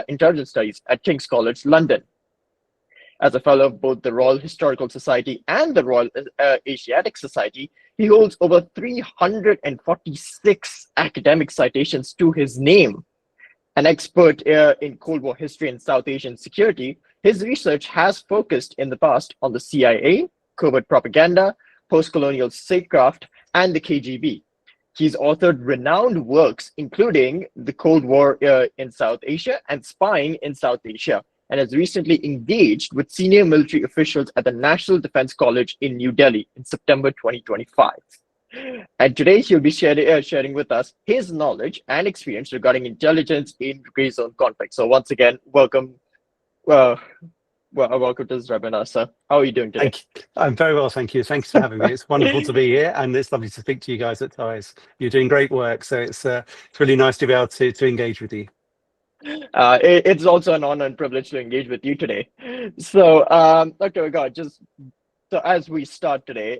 Intelligence Studies at King's College London. As a fellow of both the Royal Historical Society and the Royal Asiatic Society, he holds over 346 academic citations to his name. An expert in Cold War history and South Asian security, his research has focused in the past on the CIA, covert propaganda, post-colonial statecraft, and the KGB. He's authored renowned works, including the Cold War in South Asia and spying in South Asia, and has recently engaged with senior military officials at the National Defense College in New Delhi in September 2025. And today he'll be sharing with us his knowledge and experience regarding intelligence in gray zone conflict. So once again, welcome. Welcome to this webinar, sir. How are you doing today? I'm very well, thank you. Thanks for having me. It's wonderful to be here, and it's lovely to speak to you guys at TIES. You're doing great work, so it's really nice to be able to engage with you. It's also an honor and privilege to engage with you today. So, Dr. McGarr, just so as we start today,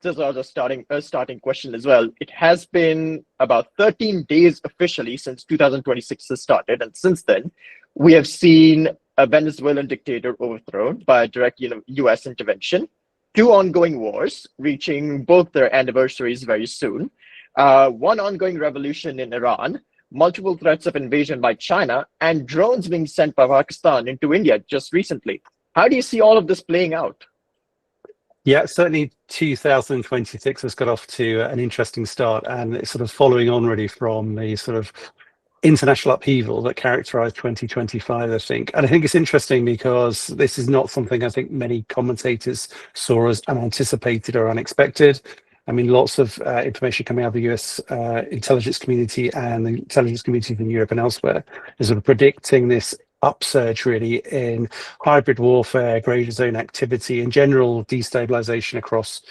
this was a starting question as well. It has been about 13 days officially since 2026 has started, and since then, we have seen a Venezuelan dictator overthrown by a direct U.S. intervention, 2 ongoing wars reaching both their anniversaries very soon, 1 ongoing revolution in Iran, multiple threats of invasion by China, and drones being sent by Pakistan into India just recently. How do you see all of this playing out? Yeah, certainly 2026 has got off to an interesting start, and it's sort of following on really from the sort of international upheaval that characterized 2025, I think. And I think it's interesting because this is not something I think many commentators saw as unanticipated or unexpected. I mean, lots of information coming out of the US intelligence community and the intelligence communities in Europe and elsewhere is sort of predicting this upsurge really in hybrid warfare, grey zone activity, and general destabilization across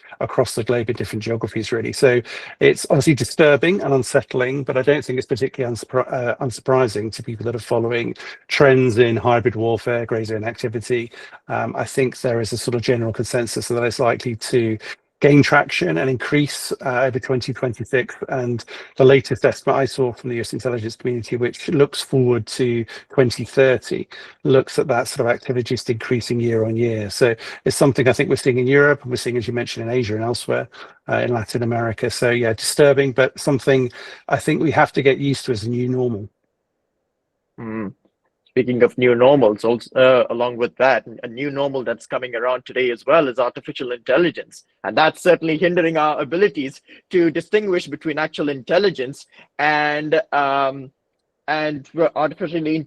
the globe in different geographies, really. So it's obviously disturbing and unsettling, but I don't think it's particularly unsurprising to people that are following trends in hybrid warfare, grey zone activity. I think there is a sort of general consensus that it's likely to gain traction and increase over 2026, and the latest estimate I saw from the US intelligence community, which looks forward to 2030, looks at that sort of activity just increasing year on year. So it's something I think we're seeing in Europe, and we're seeing, as you mentioned, in Asia and elsewhere, in Latin America. So yeah, disturbing, but something I think we have to get used to as a new normal. Speaking of new normals, also, along with that, a new normal that's coming around today as well is artificial intelligence. And that's certainly hindering our abilities to distinguish between actual intelligence and artificially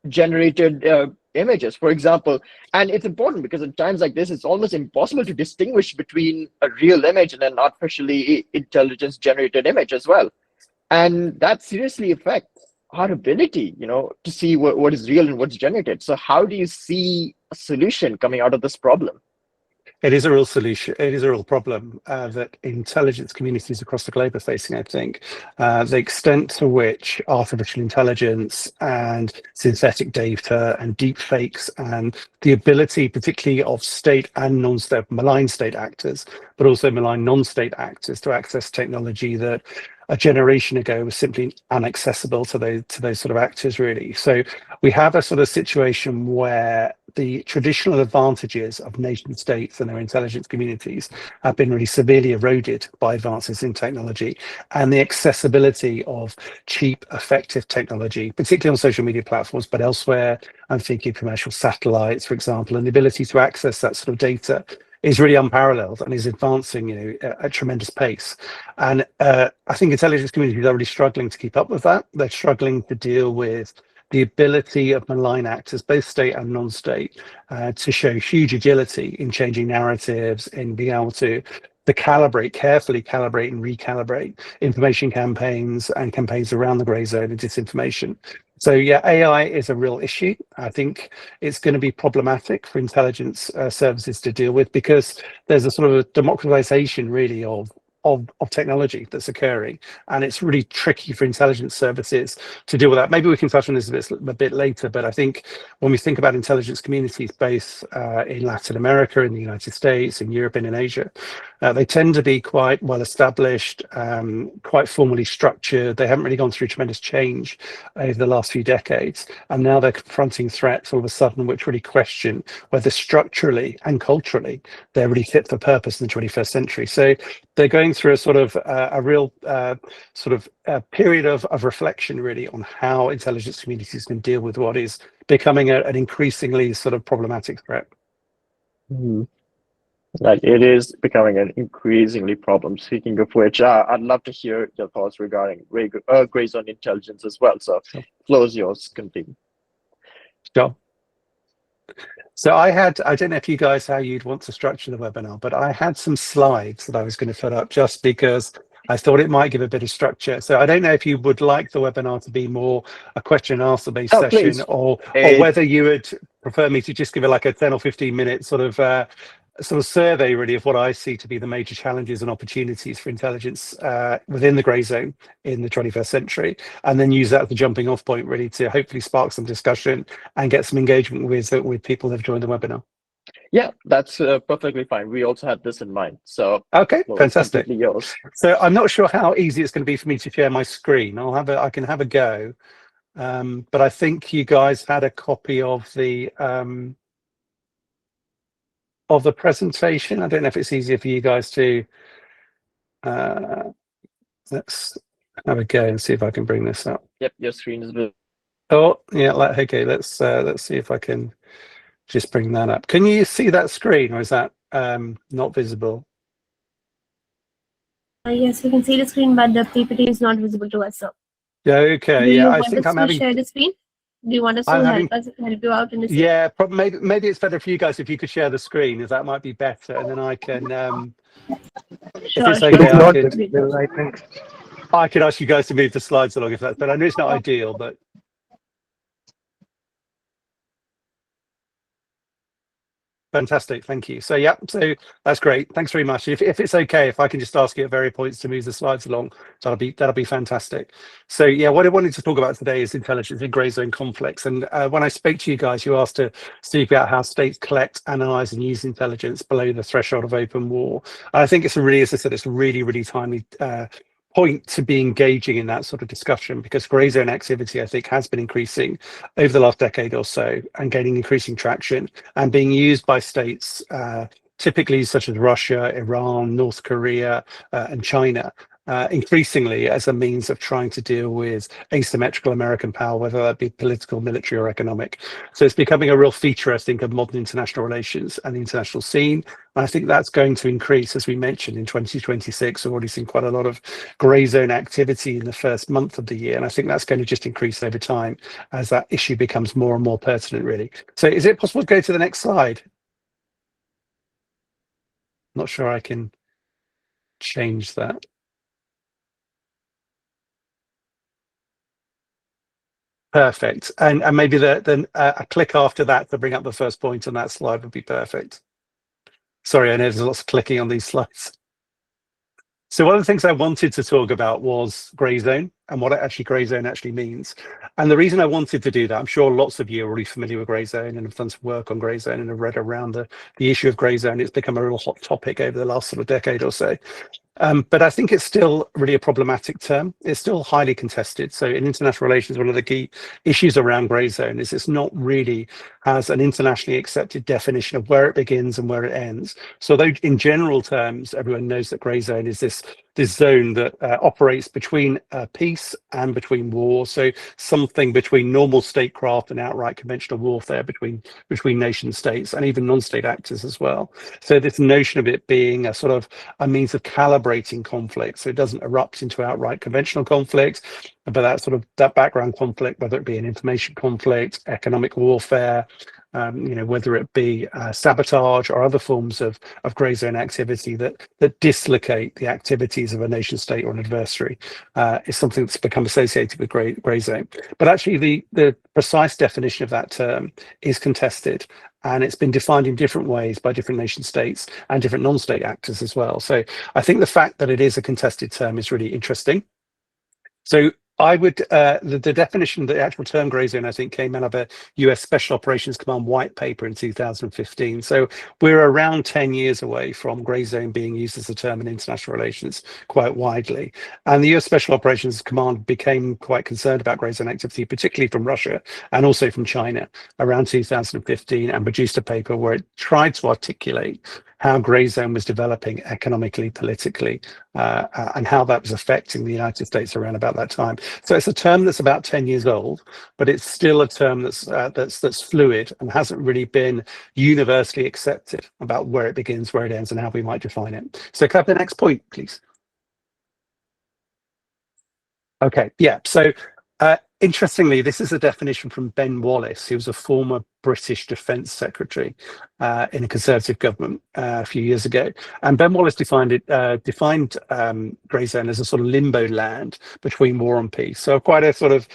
generated images, for example. And it's important because at times like this, it's almost impossible to distinguish between a real image and an artificially intelligence generated image as well. And that seriously affects our ability, to see what is real and what's generated. So how do you see a solution coming out of this problem? It is a real solution. It is a real problem that intelligence communities across the globe are facing, I think. The extent to which artificial intelligence and synthetic data and deep fakes and the ability, particularly of state and non-state, malign state actors, but also malign non-state actors to access technology that a generation ago was simply inaccessible to those sort of actors, really. So we have a sort of situation where the traditional advantages of nation states and their intelligence communities have been really severely eroded by advances in technology, and the accessibility of cheap, effective technology, particularly on social media platforms, but elsewhere. I'm thinking commercial satellites, for example, and the ability to access that sort of data is really unparalleled and is advancing, at a tremendous pace. And I think intelligence communities are really struggling to keep up with that. They're struggling to deal with the ability of malign actors, both state and non-state, to show huge agility in changing narratives, in being able to carefully calibrate and recalibrate information campaigns and campaigns around the grey zone and disinformation. So yeah, AI is a real issue. I think it's going to be problematic for intelligence services to deal with, because there's a sort of a democratization really of technology that's occurring, and it's really tricky for intelligence services to deal with that. Maybe we can touch on this a bit later, but I think when we think about intelligence communities both in Latin America, in the United States, in Europe and in Asia, They tend to be quite well established, quite formally structured. They haven't really gone through tremendous change over the last few decades. And now they're confronting threats all of a sudden, which really question whether structurally and culturally they're really fit for purpose in the 21st century. So they're going through a sort of a real period of reflection, really, on how intelligence communities can deal with what is becoming an increasingly sort of problematic threat. Like, it is becoming an increasingly problem. Speaking of which, I'd love to hear your thoughts regarding gray zone intelligence as well. So, floor is yours. Continue. Sure. So I don't know if you guys, how you'd want to structure the webinar, but I had some slides that I was going to put up just because I thought it might give a bit of structure. So I don't know if you would like the webinar to be more a question and answer based session, please. or whether you would prefer me to just give it like a 10 or 15 minute sort of survey, really, of what I see to be the major challenges and opportunities for intelligence within the grey zone in the 21st century, and then use that as a jumping off point, really, to hopefully spark some discussion and get some engagement with people that have joined the webinar. Yeah, that's perfectly fine. We also had this in mind. So okay, fantastic. Yours. So I'm not sure how easy it's going to be for me to share my screen. I can have a go, but I think you guys had a copy of the presentation. I don't know if it's easier for you guys to let's have a go and see if I can bring this up. Yep, your screen is visible. Oh yeah, okay, let's see if I can just bring that up. Can you see that screen, or is that not visible? Yes, we can see the screen, but the PPT is not visible to us, sir. Yeah, okay. Yeah, I think I'm having share the screen. Do you want us to help you out in this? Yeah, maybe it's better for you guys if you could share the screen, if that might be better, and then I can. Sure, if it's okay, I could ask you guys to move the slides along if that's. But I know it's not ideal, but. Fantastic, thank you. So yeah, so that's great. Thanks very much. If it's okay, if I can just ask you at various points to move the slides along, that'll be fantastic. So yeah, what I wanted to talk about today is intelligence in grey zone conflicts. And when I spoke to you guys, you asked to speak about how states collect, analyze, and use intelligence below the threshold of open war. And I think it's really, as I said, it's a really, really timely point to be engaging in that sort of discussion, because grey zone activity, I think, has been increasing over the last decade or so and gaining increasing traction and being used by states typically such as Russia, Iran, North Korea, and China, increasingly as a means of trying to deal with asymmetrical American power, whether that be political, military, or economic. So it's becoming a real feature, I think, of modern international relations and the international scene. And I think that's going to increase, as we mentioned, in 2026. We've already seen quite a lot of grey zone activity in the first month of the year. And I think that's going to just increase over time as that issue becomes more and more pertinent, really. So is it possible to go to the next slide? Not sure I can change that. Perfect. And maybe then a click after that to bring up the first point on that slide would be perfect. Sorry, I know there's lots of clicking on these slides. So one of the things I wanted to talk about was grey zone and what grey zone actually means. And the reason I wanted to do that, I'm sure lots of you are already familiar with grey zone and have done some work on grey zone and have read around the issue of grey zone. It's become a real hot topic over the last sort of decade or so. But I think it's still really a problematic term. It's still highly contested. So in international relations, one of the key issues around grey zone is it's not really has an internationally accepted definition of where it begins and where it ends. So though in general terms, everyone knows that grey zone is this zone that operates between peace and between war. So something between normal statecraft and outright conventional warfare between nation states and even non-state actors as well. So this notion of it being a sort of a means of calibrating conflict, so it doesn't erupt into outright conventional conflict, but that background conflict, whether it be an information conflict, economic warfare, whether it be sabotage or other forms of grey zone activity that dislocate the activities of a nation state or an adversary, is something that's become associated with grey zone. But actually, the precise definition of that term is contested, and it's been defined in different ways by different nation states and different non-state actors as well. So I think the fact that it is a contested term is really interesting. So I would, the definition, the actual term grey zone, I think, came out of a US Special Operations Command white paper in 2015. So we're around 10 years away from grey zone being used as a term in international relations quite widely. And the US Special Operations Command became quite concerned about grey zone activity, particularly from Russia and also from China around 2015, and produced a paper where it tried to articulate how grey zone was developing economically, politically, and how that was affecting the United States around about that time. So it's a term that's about 10 years old, but it's still a term that's fluid and hasn't really been universally accepted about where it begins, where it ends, and how we might define it. So can I have the next point, please? Okay, yeah. So interestingly, this is a definition from Ben Wallace, who was a former British Defence Secretary in a Conservative government a few years ago. And Ben Wallace defined grey zone as a sort of limbo land between war and peace. So quite a sort of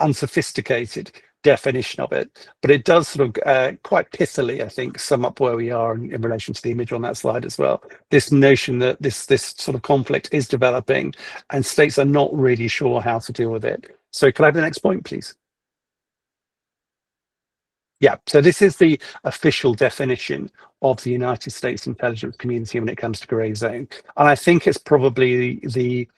unsophisticated definition of it, but it does sort of quite pithily, I think, sum up where we are in relation to the image on that slide as well. This notion that this sort of conflict is developing and states are not really sure how to deal with it. So can I have the next point, please? Yeah, so this is the official definition of the United States intelligence community when it comes to grey zone. And I think it's probably the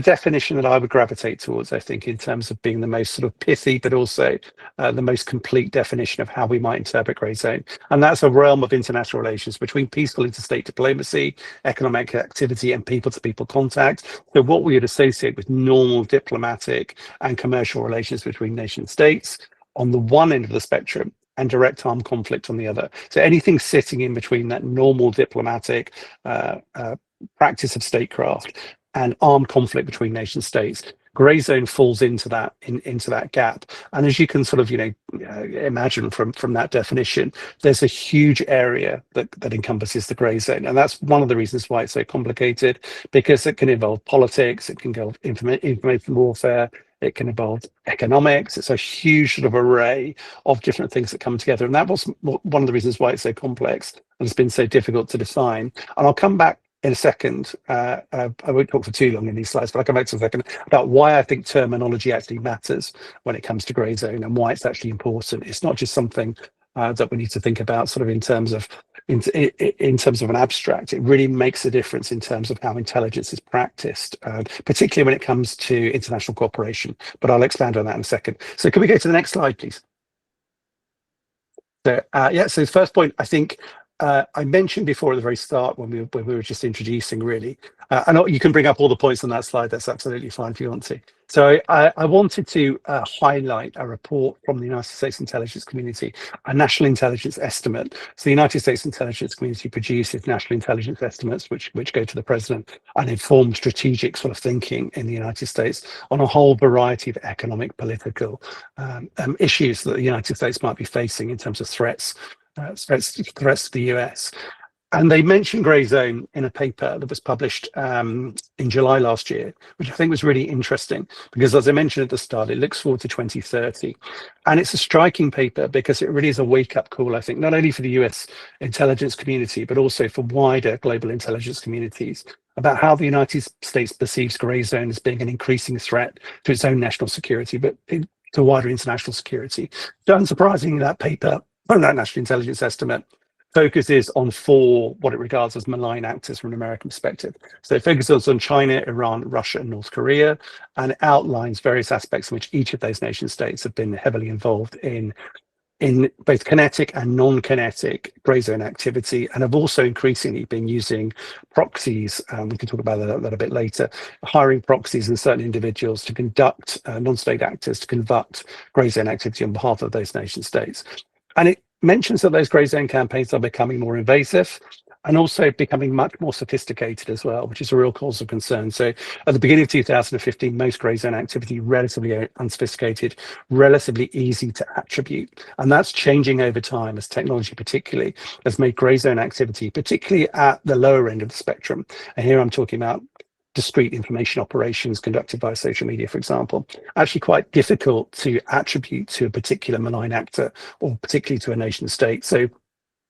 definition that I would gravitate towards, I think, in terms of being the most sort of pithy, but also the most complete definition of how we might interpret grey zone. And that's a realm of international relations between peaceful interstate diplomacy, economic activity, and people-to-people contact. So what we would associate with normal diplomatic and commercial relations between nation states on the one end of the spectrum, and direct armed conflict on the other. So anything sitting in between that normal diplomatic practice of statecraft and armed conflict between nation states, grey zone falls into that gap. And as you can sort of imagine from that definition, there's a huge area that encompasses the grey zone, and that's one of the reasons why it's so complicated, because it can involve politics, it can go information warfare, it can involve economics. It's a huge sort of array of different things that come together, and that was one of the reasons why it's so complex and it's been so difficult to define. And I'll come back in a second. I won't talk for too long in these slides, but I'll come back to a second about why I think terminology actually matters when it comes to grey zone and why it's actually important. It's not just something that we need to think about sort of in terms of an abstract. It really makes a difference in terms of how intelligence is practiced, particularly when it comes to international cooperation. But I'll expand on that in a second. So can we go to the next slide, please? So yeah, so the first point, I think, I mentioned before at the very start when we were just introducing, really, I know you can bring up all the points on that slide. That's absolutely fine if you want to. So I wanted to highlight a report from the United States intelligence community, a national intelligence estimate. So the United States intelligence community produces national intelligence estimates, which go to the president and inform strategic sort of thinking in the United States on a whole variety of economic, political issues that the United States might be facing in terms of threats to the US. And they mentioned grey zone in a paper that was published in July last year, which I think was really interesting because, as I mentioned at the start, it looks forward to 2030. And it's a striking paper because it really is a wake-up call, I think, not only for the US intelligence community, but also for wider global intelligence communities about how the United States perceives grey zone as being an increasing threat to its own national security, but to wider international security. So unsurprisingly, that paper, that national intelligence estimate, focuses on 4 what it regards as malign actors from an American perspective. So it focuses on China, Iran, Russia, and North Korea, and it outlines various aspects in which each of those nation states have been heavily involved in both kinetic and non-kinetic grey zone activity, and have also increasingly been using proxies. We can talk about that a bit later, hiring proxies and certain individuals to conduct non-state actors to conduct grey zone activity on behalf of those nation states. And it mentions that those grey zone campaigns are becoming more invasive and also becoming much more sophisticated as well, which is a real cause of concern. So at the beginning of 2015, most grey zone activity, relatively unsophisticated, relatively easy to attribute. And that's changing over time as technology particularly has made grey zone activity, particularly at the lower end of the spectrum. And here I'm talking about discrete information operations conducted by social media, for example, actually quite difficult to attribute to a particular malign actor or particularly to a nation state. So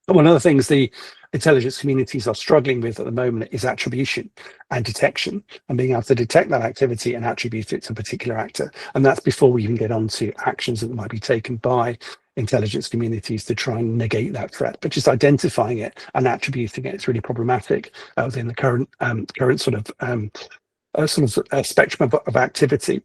One of the things the intelligence communities are struggling with at the moment is attribution and detection, and being able to detect that activity and attribute it to a particular actor. And that's before we even get on to actions that might be taken by intelligence communities to try and negate that threat. But just identifying it and attributing it is really problematic within the current spectrum of activity.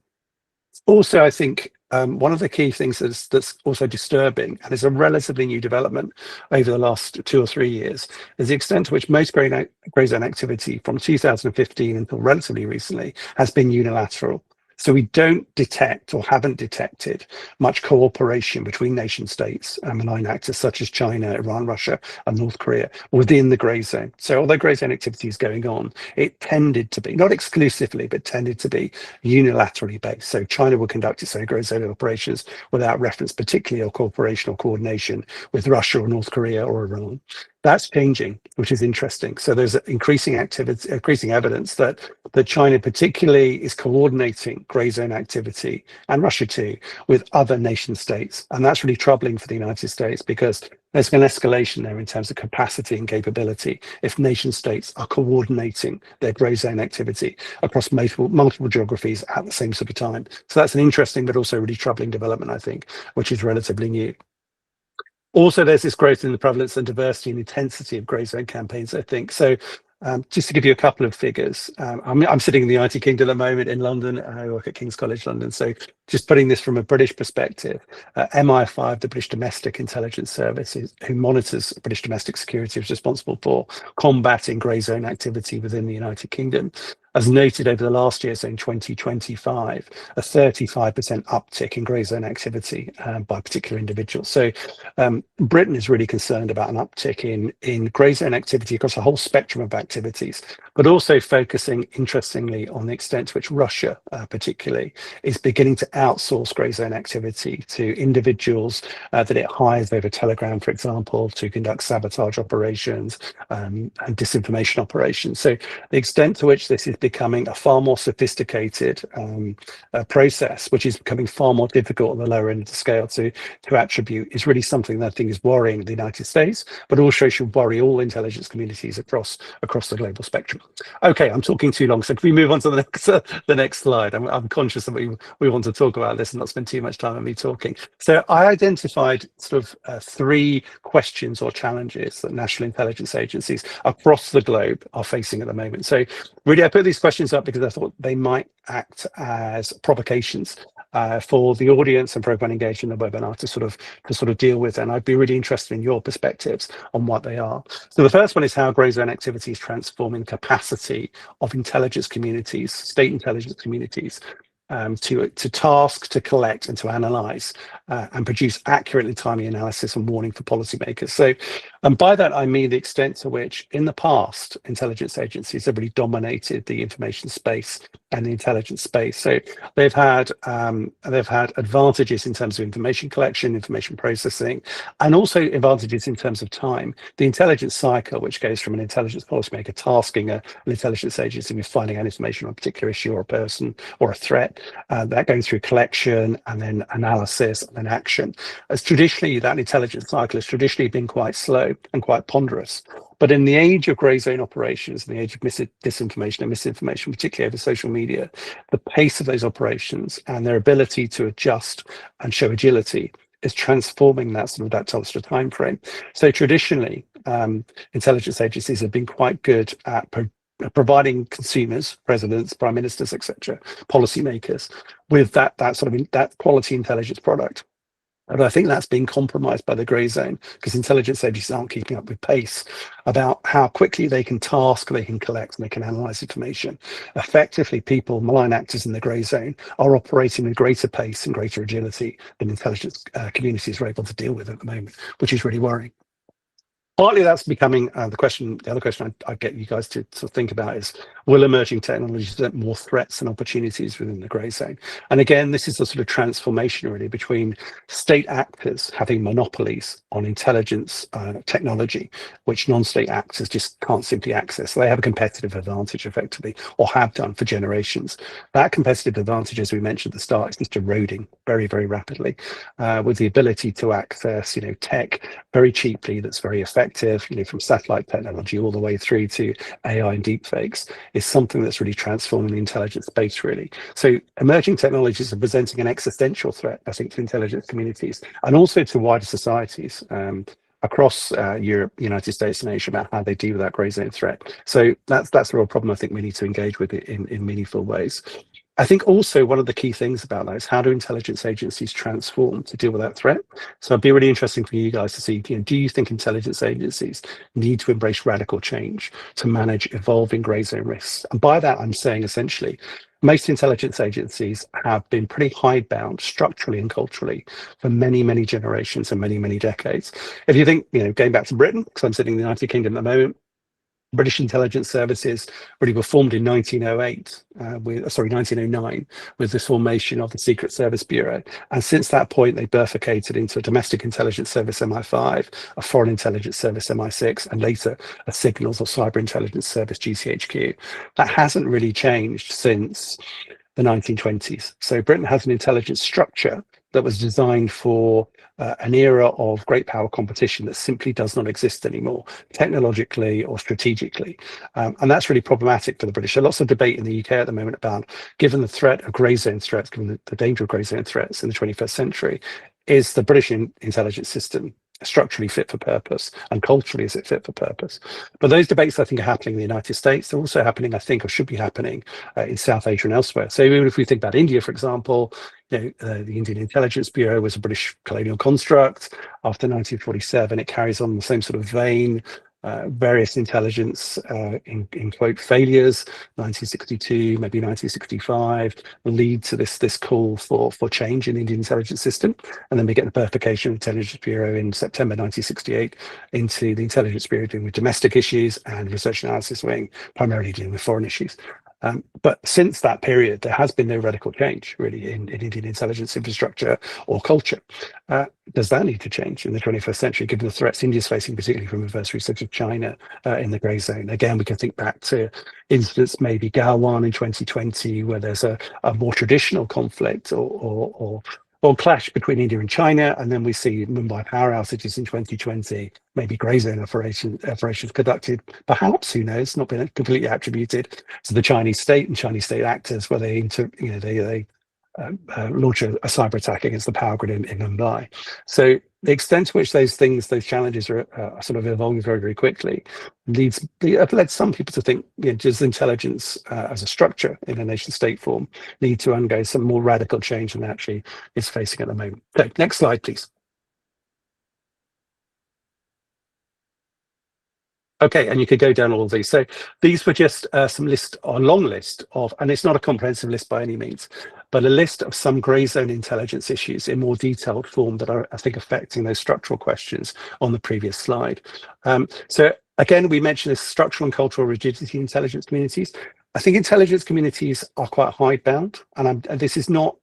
Also, I think one of the key things that's also disturbing, and is a relatively new development over the last 2 or 3 years, is the extent to which most grey zone activity from 2015 until relatively recently has been unilateral. So we don't detect, or haven't detected, much cooperation between nation states and malign actors such as China, Iran, Russia, and North Korea within the grey zone. So although grey zone activity is going on, it tended to be, not exclusively, but tended to be unilaterally based. So China will conduct its own grey zone operations without reference, particularly or cooperation or coordination with Russia or North Korea or Iran. That's changing, which is interesting. So there's increasing evidence that China particularly is coordinating grey zone activity, and Russia too, with other nation states. And that's really troubling for the United States, because there's an escalation there in terms of capacity and capability if nation states are coordinating their grey zone activity across multiple geographies at the same sort of time. So that's an interesting but also really troubling development, I think, which is relatively new. Also, there's this growth in the prevalence and diversity and intensity of grey zone campaigns, I think. So just to give you a couple of figures, I'm sitting in the IT Kingdom at the moment in London. I work at King's College London. So just putting this from a British perspective, MI5, the British Domestic Intelligence Service, who monitors British domestic security, is responsible for combating grey zone activity within the United Kingdom, as noted over the last year, so in 2025, a 35% uptick in grey zone activity by particular individuals. So Britain is really concerned about an uptick in grey zone activity across a whole spectrum of activities, but also focusing, interestingly, on the extent to which Russia, particularly, is beginning to outsource grey zone activity to individuals that it hires over Telegram, for example, to conduct sabotage operations and disinformation operations. So the extent to which this is becoming a far more sophisticated process, which is becoming far more difficult on the lower end of the scale to attribute, is really something that I think is worrying the United States, but also should worry all intelligence communities across the global spectrum. Okay, I'm talking too long, so can we move on to the next slide? I'm conscious that we want to talk about this and not spend too much time on me talking. So I identified sort of 3 questions or challenges that national intelligence agencies across the globe are facing at the moment. So really, I put these questions up because I thought they might act as provocations for the audience and for everyone engaged in the webinar to sort of deal with, and I'd be really interested in your perspectives on what they are. So the first one is how grey zone activity is transforming capacity of intelligence communities, state intelligence communities, to task, to collect, and to analyse and produce accurate and timely analysis and warning for policymakers. So, and by that I mean the extent to which, in the past, intelligence agencies have really dominated the information space and the intelligence space. So they've had advantages in terms of information collection, information processing, and also advantages in terms of time. The intelligence cycle, which goes from an intelligence policymaker tasking an intelligence agency with finding out information on a particular issue or a person or a threat, that goes through collection and then analysis and then action. As traditionally, that intelligence cycle has traditionally been quite slow and quite ponderous. But in the age of grey zone operations, in the age of disinformation and misinformation, particularly over social media, the pace of those operations and their ability to adjust and show agility is transforming that sort of time frame. So traditionally, intelligence agencies have been quite good at providing consumers, presidents, prime ministers, etc., policymakers, with that quality intelligence product. And I think that's being compromised by the grey zone, because intelligence agencies aren't keeping up with pace about how quickly they can task, they can collect, and they can analyse information. Effectively, malign actors in the grey zone, are operating with greater pace and greater agility than intelligence communities are able to deal with at the moment, which is really worrying. Partly that's becoming the other question I get you guys to think about is, will emerging technologies present more threats and opportunities within the grey zone? And again, this is a sort of transformation really between state actors having monopolies on intelligence technology, which non-state actors just can't simply access. They have a competitive advantage effectively, or have done for generations. That competitive advantage, as we mentioned at the start, is just eroding very, very rapidly, with the ability to access tech very cheaply, that's very effective, perspective, from satellite technology all the way through to AI and deepfakes, is something that's really transforming the intelligence space, really. So emerging technologies are presenting an existential threat, I think, to intelligence communities and also to wider societies across Europe, United States, and Asia about how they deal with that grey zone threat. So that's a real problem I think we need to engage with it in meaningful ways. I think also one of the key things about that is how do intelligence agencies transform to deal with that threat? So it'd be really interesting for you guys to see, do you think intelligence agencies need to embrace radical change to manage evolving grey zone risks? And by that, I'm saying essentially, most intelligence agencies have been pretty hidebound structurally and culturally for many, many generations and many, many decades. If you think, going back to Britain, because I'm sitting in the United Kingdom at the moment, British intelligence services really were formed in 1909, with the formation of the Secret Service Bureau. And since that point, they bifurcated into a domestic intelligence service, MI5, a foreign intelligence service, MI6, and later a signals or cyber intelligence service, GCHQ. That hasn't really changed since the 1920s. So Britain has an intelligence structure that was designed for an era of great power competition that simply does not exist anymore, technologically or strategically. And that's really problematic for the British. There's lots of debate in the UK at the moment about, given the threat of grey zone threats, given the danger of grey zone threats in the 21st century, is the British intelligence system structurally fit for purpose, and culturally is it fit for purpose? But those debates, I think, are happening in the United States. They're also happening, I think, or should be happening in South Asia and elsewhere. So even if we think about India, for example, the Indian Intelligence Bureau was a British colonial construct. After 1947, it carries on the same sort of vein. Various intelligence, in quote, failures, 1962, maybe 1965, lead to this call for change in the Indian intelligence system. And then we get the bifurcation of the Intelligence Bureau in September 1968 into the Intelligence Bureau dealing with domestic issues and Research Analysis Wing primarily dealing with foreign issues. But since that period, there has been no radical change, really, in Indian intelligence infrastructure or culture. Does that need to change in the 21st century, given the threats India's facing, particularly from adversaries such as China in the grey zone? Again, we can think back to incidents, maybe Galwan in 2020, where there's a more traditional conflict or clash between India and China, and then we see Mumbai power outages in 2020, maybe grey zone operations conducted, perhaps, who knows, not been completely attributed to the Chinese state and Chinese state actors, where they launch a cyber attack against the power grid in Mumbai. So the extent to which those challenges are sort of evolving very, very quickly led some people to think, does intelligence as a structure in a nation state form need to undergo some more radical change than actually is facing at the moment? So, next slide, please. Okay, and you could go down all of these. So these were just a long list of, and it's not a comprehensive list by any means, but a list of some grey zone intelligence issues in more detailed form that are, I think, affecting those structural questions on the previous slide. So again, we mentioned this structural and cultural rigidity in intelligence communities. I think intelligence communities are quite hidebound, and this is not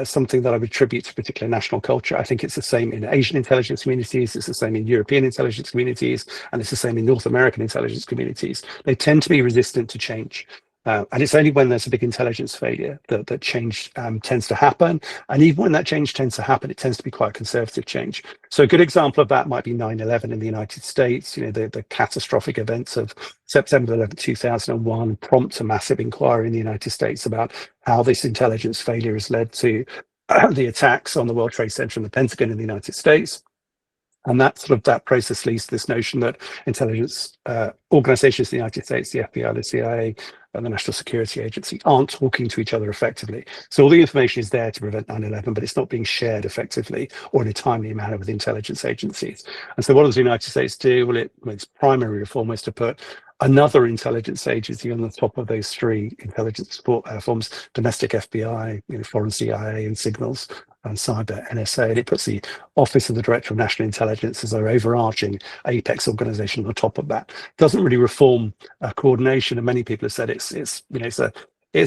something that I would attribute to particular national culture. I think it's the same in Asian intelligence communities, it's the same in European intelligence communities, and it's the same in North American intelligence communities. They tend to be resistant to change. And it's only when there's a big intelligence failure that change tends to happen. And even when that change tends to happen, it tends to be quite conservative change. So a good example of that might be 9/11 in the United States. The catastrophic events of September 11, 2001 prompt a massive inquiry in the United States about how this intelligence failure has led to the attacks on the World Trade Center and the Pentagon in the United States. And that process leads to this notion that intelligence organizations in the United States, the FBI, the CIA, and the National Security Agency aren't talking to each other effectively. So all the information is there to prevent 9/11, but it's not being shared effectively or in a timely manner with intelligence agencies. And so what does the United States do? Well, its primary reform was to put another intelligence agency on the top of those three intelligence forms: domestic FBI, foreign CIA, and signals, and cyber NSA. And it puts the Office of the Director of National Intelligence as their overarching apex organization on the top of that. Doesn't really reform coordination, and many people have said it's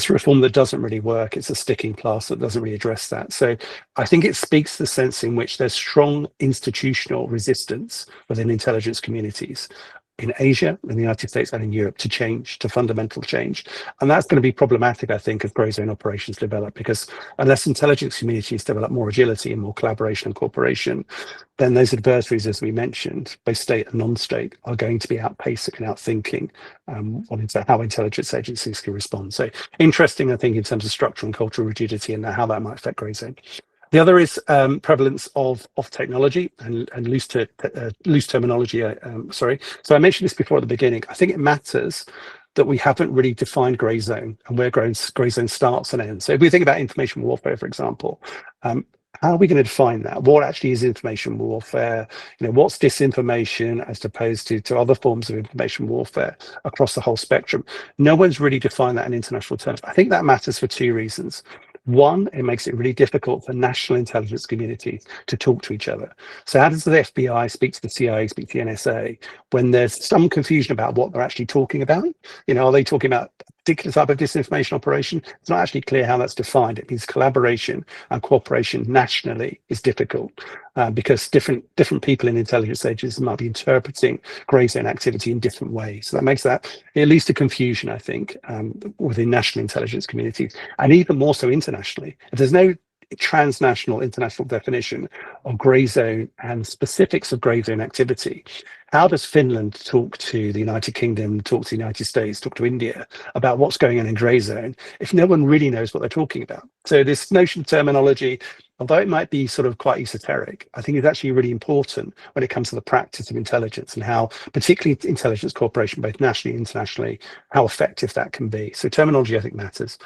a reform that doesn't really work. It's a sticking plaster that doesn't really address that. So I think it speaks to the sense in which there's strong institutional resistance within intelligence communities in Asia, in the United States, and in Europe to change, to fundamental change. And that's going to be problematic, I think, as grey zone operations develop, because unless intelligence communities develop more agility and more collaboration and cooperation, then those adversaries, as we mentioned, both state and non-state, are going to be outpacing and outthinking how intelligence agencies can respond. So interesting, I think, in terms of structural and cultural rigidity and how that might affect grey zone. The other is prevalence of technology and loose terminology. Sorry. So I mentioned this before at the beginning. I think it matters that we haven't really defined grey zone and where grey zone starts and ends. So if we think about information warfare, for example, how are we going to define that? What actually is information warfare? What's disinformation as opposed to other forms of information warfare across the whole spectrum? No one's really defined that in international terms. I think that matters for two reasons. One, it makes it really difficult for national intelligence communities to talk to each other. So how does the FBI speak to the CIA, speak to the NSA, when there's some confusion about what they're actually talking about? Are they talking about a particular type of disinformation operation? It's not actually clear how that's defined. It means collaboration and cooperation nationally is difficult because different people in intelligence agencies might be interpreting grey zone activity in different ways. So that makes that at least a confusion, I think, within national intelligence communities, and even more so internationally. If there's no transnational international definition of grey zone and specifics of grey zone activity, how does Finland talk to the United Kingdom, talk to the United States, talk to India about what's going on in grey zone if no one really knows what they're talking about? So this notion of terminology, although it might be sort of quite esoteric, I think it's actually really important when it comes to the practice of intelligence and how, particularly intelligence cooperation, both nationally and internationally, how effective that can be. So terminology, I think, matters.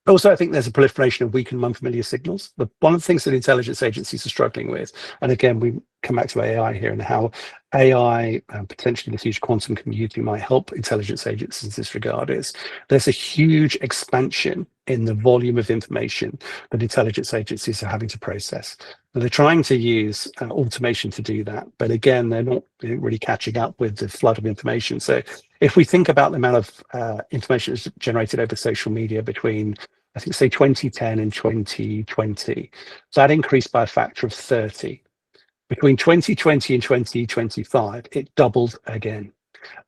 Also, I think there's a proliferation of weak and unfamiliar signals. But one of the things that intelligence agencies are struggling with, and again, we come back to AI here and how AI and potentially the future quantum computing might help intelligence agencies in this regard, is there's a huge expansion in the volume of information that intelligence agencies are having to process. And they're trying to use automation to do that. But again, they're not really catching up with the flood of information. So if we think about the amount of information that's generated over social media between, I think, say 2010 and 2020, that increased by a factor of 30. Between 2020 and 2025, it doubled again.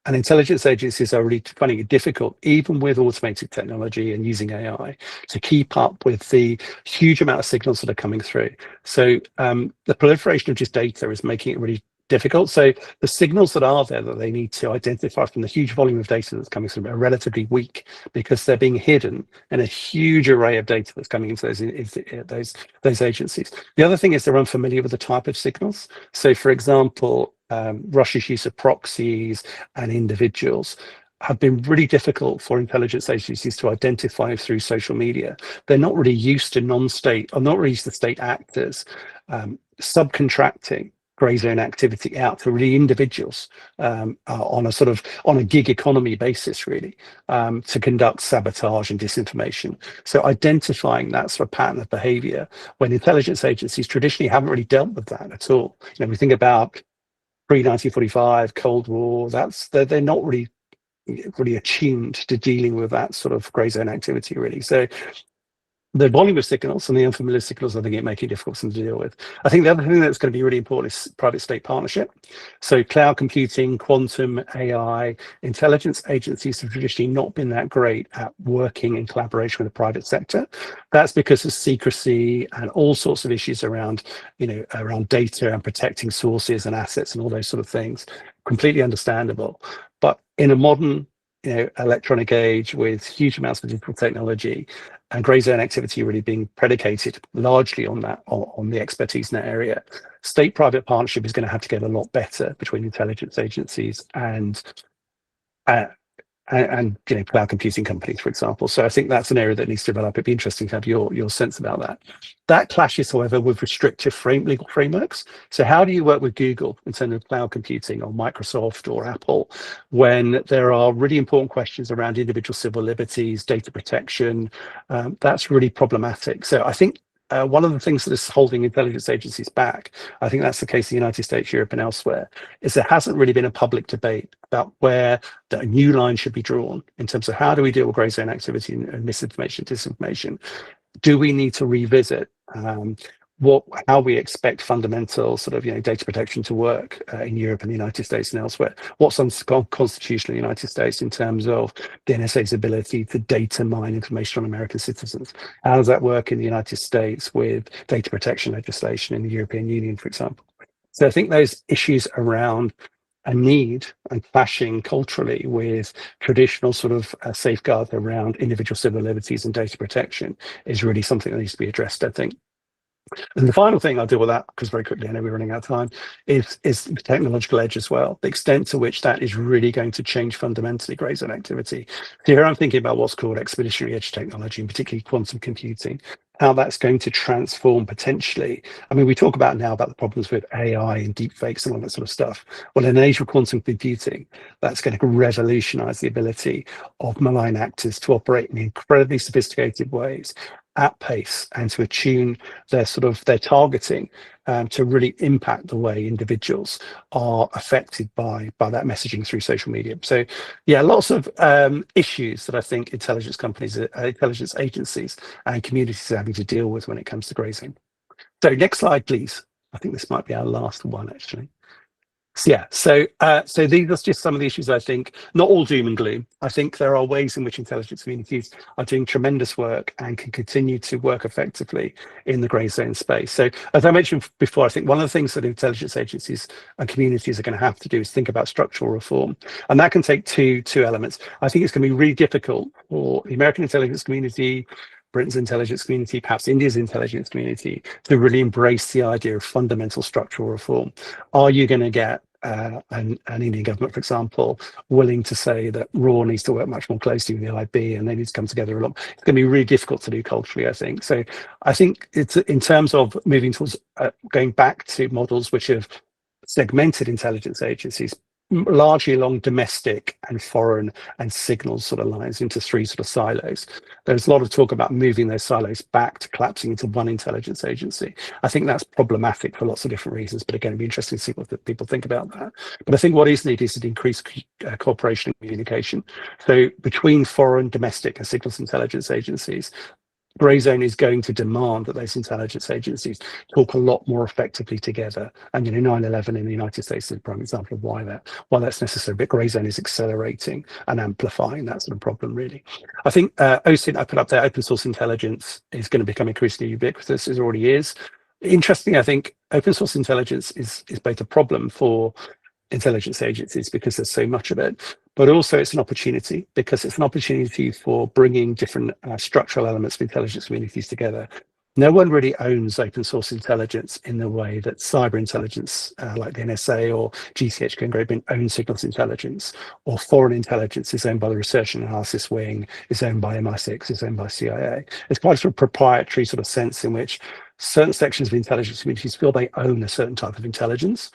And intelligence agencies are really finding it difficult, even with automated technology and using AI, to keep up with the huge amount of signals that are coming through. So the proliferation of just data is making it really difficult. So the signals that are there that they need to identify from the huge volume of data that's coming through are relatively weak because they're being hidden in a huge array of data that's coming into those agencies. The other thing is they're unfamiliar with the type of signals. So for example, Russia's use of proxies and individuals have been really difficult for intelligence agencies to identify through social media. They're not really used to non-state, or not really used to state actors subcontracting grey zone activity out to really individuals on a gig economy basis, really, to conduct sabotage and disinformation. So identifying that sort of pattern of behavior when intelligence agencies traditionally haven't really dealt with that at all. We think about pre-1945, Cold War, they're not really attuned to dealing with that sort of grey zone activity, really. So the volume of signals and the unfamiliar signals, I think it makes it difficult for them to deal with. I think the other thing that's going to be really important is private state partnership. So cloud computing, quantum, AI, intelligence agencies have traditionally not been that great at working in collaboration with the private sector. That's because of secrecy and all sorts of issues around data and protecting sources and assets and all those sort of things. Completely understandable. But in a modern electronic age with huge amounts of digital technology and grey zone activity really being predicated largely on the expertise in that area, state-private partnership is going to have to get a lot better between intelligence agencies and cloud computing companies, for example. So I think that's an area that needs to develop. It'd be interesting to have your sense about that. That clashes, however, with restrictive legal frameworks. So how do you work with Google in terms of cloud computing, or Microsoft or Apple, when there are really important questions around individual civil liberties, data protection? That's really problematic. So I think one of the things that is holding intelligence agencies back, I think that's the case in the United States, Europe, and elsewhere, is there hasn't really been a public debate about where the new line should be drawn in terms of how do we deal with grey zone activity and misinformation, disinformation. Do we need to revisit how we expect fundamental sort of data protection to work in Europe and the United States and elsewhere. What's unconstitutional in the United States in terms of the NSA's ability to data mine information on American citizens? How does that work in the United States with data protection legislation in the European Union, for example? So I think those issues around a need and clashing culturally with traditional sort of safeguards around individual civil liberties and data protection is really something that needs to be addressed, I think. And the final thing I'll deal with that, because very quickly I know we're running out of time, is the technological edge as well, the extent to which that is really going to change fundamentally grey zone activity. So here I'm thinking about what's called expeditionary edge technology, and particularly quantum computing, how that's going to transform potentially. I mean, we talk about now about the problems with AI and deepfakes and all that sort of stuff. Well, in an age of quantum computing, that's going to revolutionize the ability of malign actors to operate in incredibly sophisticated ways at pace and to attune their targeting to really impact the way individuals are affected by that messaging through social media. So yeah, lots of issues that I think intelligence companies, intelligence agencies and communities are having to deal with when it comes to grey zone. So next slide, please. I think this might be our last one, actually. So yeah, so these are just some of the issues. I think not all doom and gloom. I think there are ways in which intelligence communities are doing tremendous work and can continue to work effectively in the grey zone space. So as I mentioned before, I think one of the things that intelligence agencies and communities are going to have to do is think about structural reform, and that can take two elements. I think it's going to be really difficult for the American intelligence community, Britain's intelligence community, perhaps India's intelligence community, to really embrace the idea of fundamental structural reform. Are you going to get an Indian government, for example, willing to say that RAW needs to work much more closely with the IB and they need to come together a lot? It's going to be really difficult to do culturally, I think. So I think it's in terms of moving towards going back to models which have segmented intelligence agencies largely along domestic and foreign and signals sort of lines into three sort of silos. There's a lot of talk about moving those silos back to collapsing into one intelligence agency. I think that's problematic for lots of different reasons, but again, it'd be interesting to see what people think about that. But I think what is needed is an increased cooperation and communication. So between foreign, domestic and signals intelligence agencies, grey zone is going to demand that those intelligence agencies talk a lot more effectively together. And 9/11 in the United States is a prime example of why that's necessary. But grey zone is accelerating and amplifying that sort of problem, really. I think OSINT, I put up there, open source intelligence is going to become increasingly ubiquitous. It already is. Interestingly, I think open source intelligence is both a problem for intelligence agencies because there's so much of it, but also it's an opportunity because it's an opportunity for bringing different structural elements of intelligence communities together. No one really owns open source intelligence in the way that cyber intelligence, like the NSA or GCHQ and Great Britain, own signals intelligence, or foreign intelligence is owned by the Research and Analysis Wing, is owned by MI6, is owned by CIA. It's quite a sort of proprietary sort of sense in which certain sections of intelligence communities feel they own a certain type of intelligence.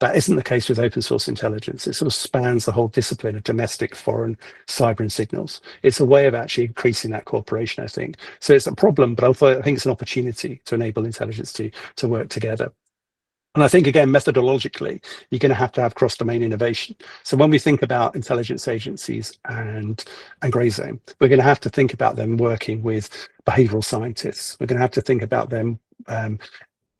That isn't the case with open source intelligence. It sort of spans the whole discipline of domestic, foreign, cyber and signals. It's a way of actually increasing that cooperation, I think. So it's a problem, but I think it's an opportunity to enable intelligence to work together. And I think, again, methodologically, you're going to have cross-domain innovation. So when we think about intelligence agencies and grey zone, we're going to have to think about them working with behavioral scientists. We're going to have to think about them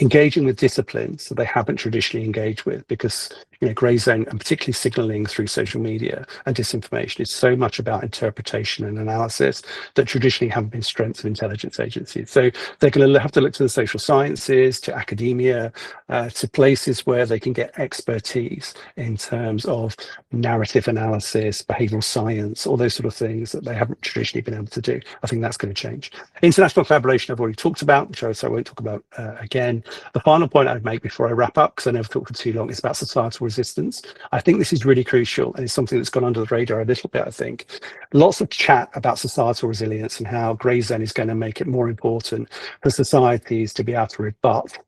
engaging with disciplines that they haven't traditionally engaged with, because grey zone and particularly signaling through social media and disinformation is so much about interpretation and analysis that traditionally haven't been strengths of intelligence agencies. So they're going to have to look to the social sciences, to academia, to places where they can get expertise in terms of narrative analysis, behavioral science, all those sort of things that they haven't traditionally been able to do. I think that's going to change. International collaboration I've already talked about, which I won't talk about again. The final point I'd make before I wrap up, because I never talk for too long, is about societal resistance. I think this is really crucial, and it's something that's gone under the radar a little bit, I think. Lots of chat about societal resilience and how grey zone is going to make it more important for societies to be able to rebut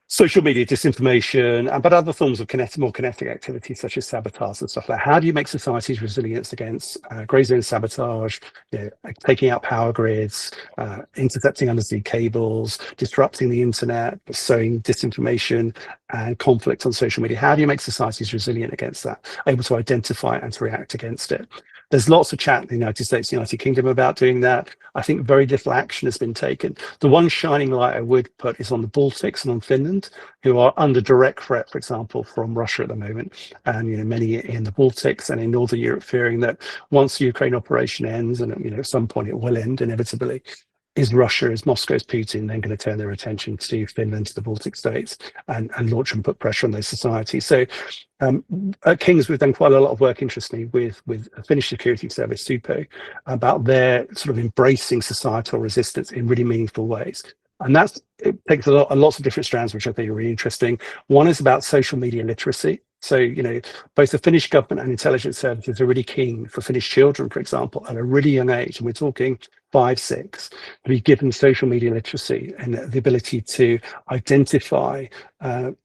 social media disinformation, but other forms of more kinetic activity such as sabotage and stuff like that. How do you make societies resilient against grey zone sabotage, taking out power grids, intercepting undersea cables, disrupting the internet, sowing disinformation and conflict on social media? How do you make societies resilient against that, able to identify and to react against it? There's lots of chat in the United States, United Kingdom about doing that. I think very little action has been taken. The one shining light I would put is on the Baltics and on Finland, who are under direct threat, for example, from Russia at the moment. And many in the Baltics and in Northern Europe fearing that once the Ukraine operation ends, and at some point it will end inevitably, is Russia, is Moscow's Putin then going to turn their attention to Finland, to the Baltic states, and launch and put pressure on those societies? So at King's, we've done quite a lot of work, interestingly, with a Finnish security service, Supo, about their sort of embracing societal resistance in really meaningful ways. And it takes lots of different strands, which I think are really interesting. One is about social media literacy. So, both the Finnish government and intelligence services are really keen for Finnish children, for example, at a really young age, and we're talking 5, 6, to be given social media literacy and the ability to identify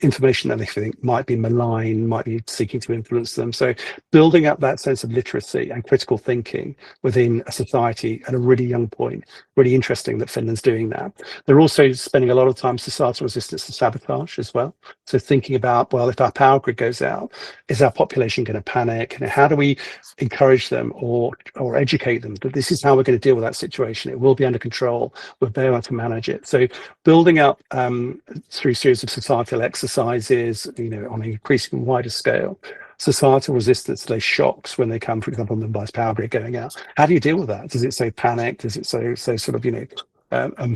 information that they think might be malign, might be seeking to influence them. So building up that sense of literacy and critical thinking within a society at a really young point, really interesting that Finland's doing that. They're also spending a lot of time societal resistance and sabotage as well. So thinking about, well, if our power grid goes out, is our population going to panic? And how do we encourage them or educate them that this is how we're going to deal with that situation? It will be under control. We'll be able to manage it. So building up through a series of societal exercises, on an increasingly wider scale, societal resistance to those shocks when they come, for example, Mumbai's power grid going out. How do you deal with that? Does it say panic? Does it say sort of,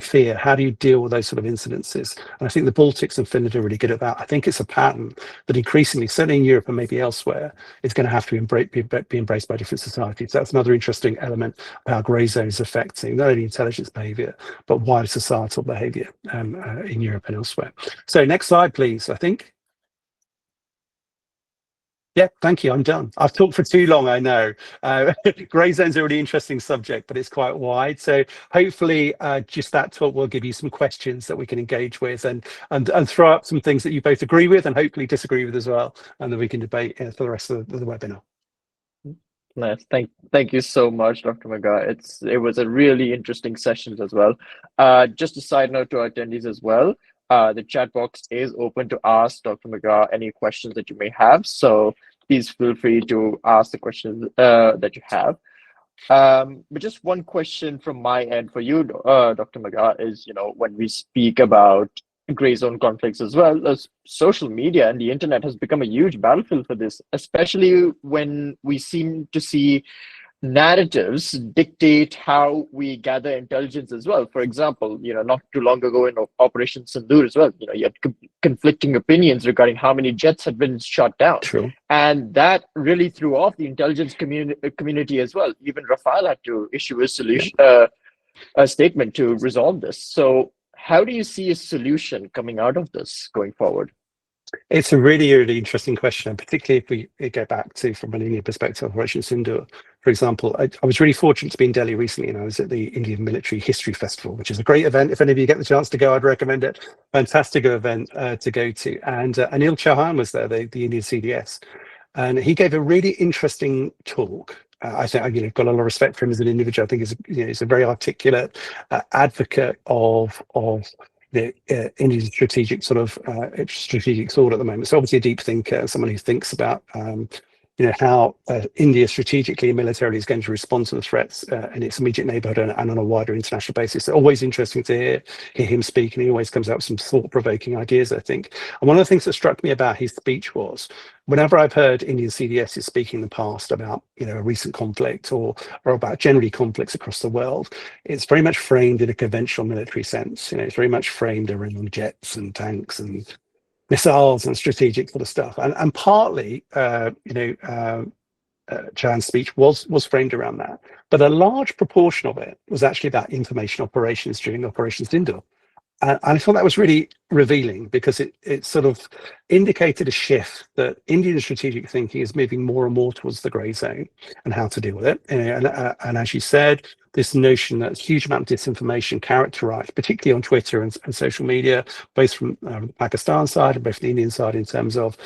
fear? How do you deal with those sort of incidences? And I think the Baltics and Finland are really good at that. I think it's a pattern that increasingly, certainly in Europe and maybe elsewhere, is going to have to be embraced by different societies. So that's another interesting element of how grey zone is affecting not only intelligence behaviour, but wider societal behaviour in Europe and elsewhere. So next slide, please, I think. Yeah, thank you. I'm done. I've talked for too long, I know. Grey zone's a really interesting subject, but it's quite wide. So hopefully just that talk will give you some questions that we can engage with and throw up some things that you both agree with and hopefully disagree with as well, and that we can debate for the rest of the webinar. Nice. Thank you so much, Dr. McGarr. It was a really interesting session as well. Just a side note to our attendees as well. The chat box is open to ask Dr. McGarr any questions that you may have. So please feel free to ask the questions that you have. But just one question from my end for you, Dr. McGarr, is, when we speak about gray zone conflicts as well, as social media and the internet has become a huge battlefield for this, especially when we seem to see narratives dictate how we gather intelligence as well. For example, not too long ago in Operation Sindoor as well, you had conflicting opinions regarding how many jets had been shot down. True. And that really threw off the intelligence community as well. Even Rafael had to issue a solution, a statement to resolve this. So how do you see a solution coming out of this going forward? It's a really, really interesting question, and particularly if we go back to, from an Indian perspective, Operation Sindoor, for example. I was really fortunate to be in Delhi recently, and I was at the Indian Military History Festival, which is a great event. If any of you get the chance to go, I'd recommend it. Fantastic event to go to. And Anil Chauhan was there, the Indian CDS, and he gave a really interesting talk. I think I've got a lot of respect for him as an individual. I think he's a very articulate advocate of India's strategic strategic thought at the moment. So obviously a deep thinker, someone who thinks about how India strategically and militarily is going to respond to the threats in its immediate neighborhood and on a wider international basis. So always interesting to hear him speak, and he always comes out with some thought-provoking ideas, I think. And one of the things that struck me about his speech was, whenever I've heard Indian CDSs speaking in the past about a recent conflict or about generally conflicts across the world, it's very much framed in a conventional military sense. It's very much framed around jets and tanks and missiles and strategic sort of stuff. And partly, Chan's speech was framed around that, but a large proportion of it was actually about information operations during Operation Sindoor. And I thought that was really revealing, because it sort of indicated a shift that Indian strategic thinking is moving more and more towards the grey zone and how to deal with it. And as you said, this notion that a huge amount of disinformation characterized, particularly on Twitter and social media, both from the Pakistan side and both the Indian side, in terms of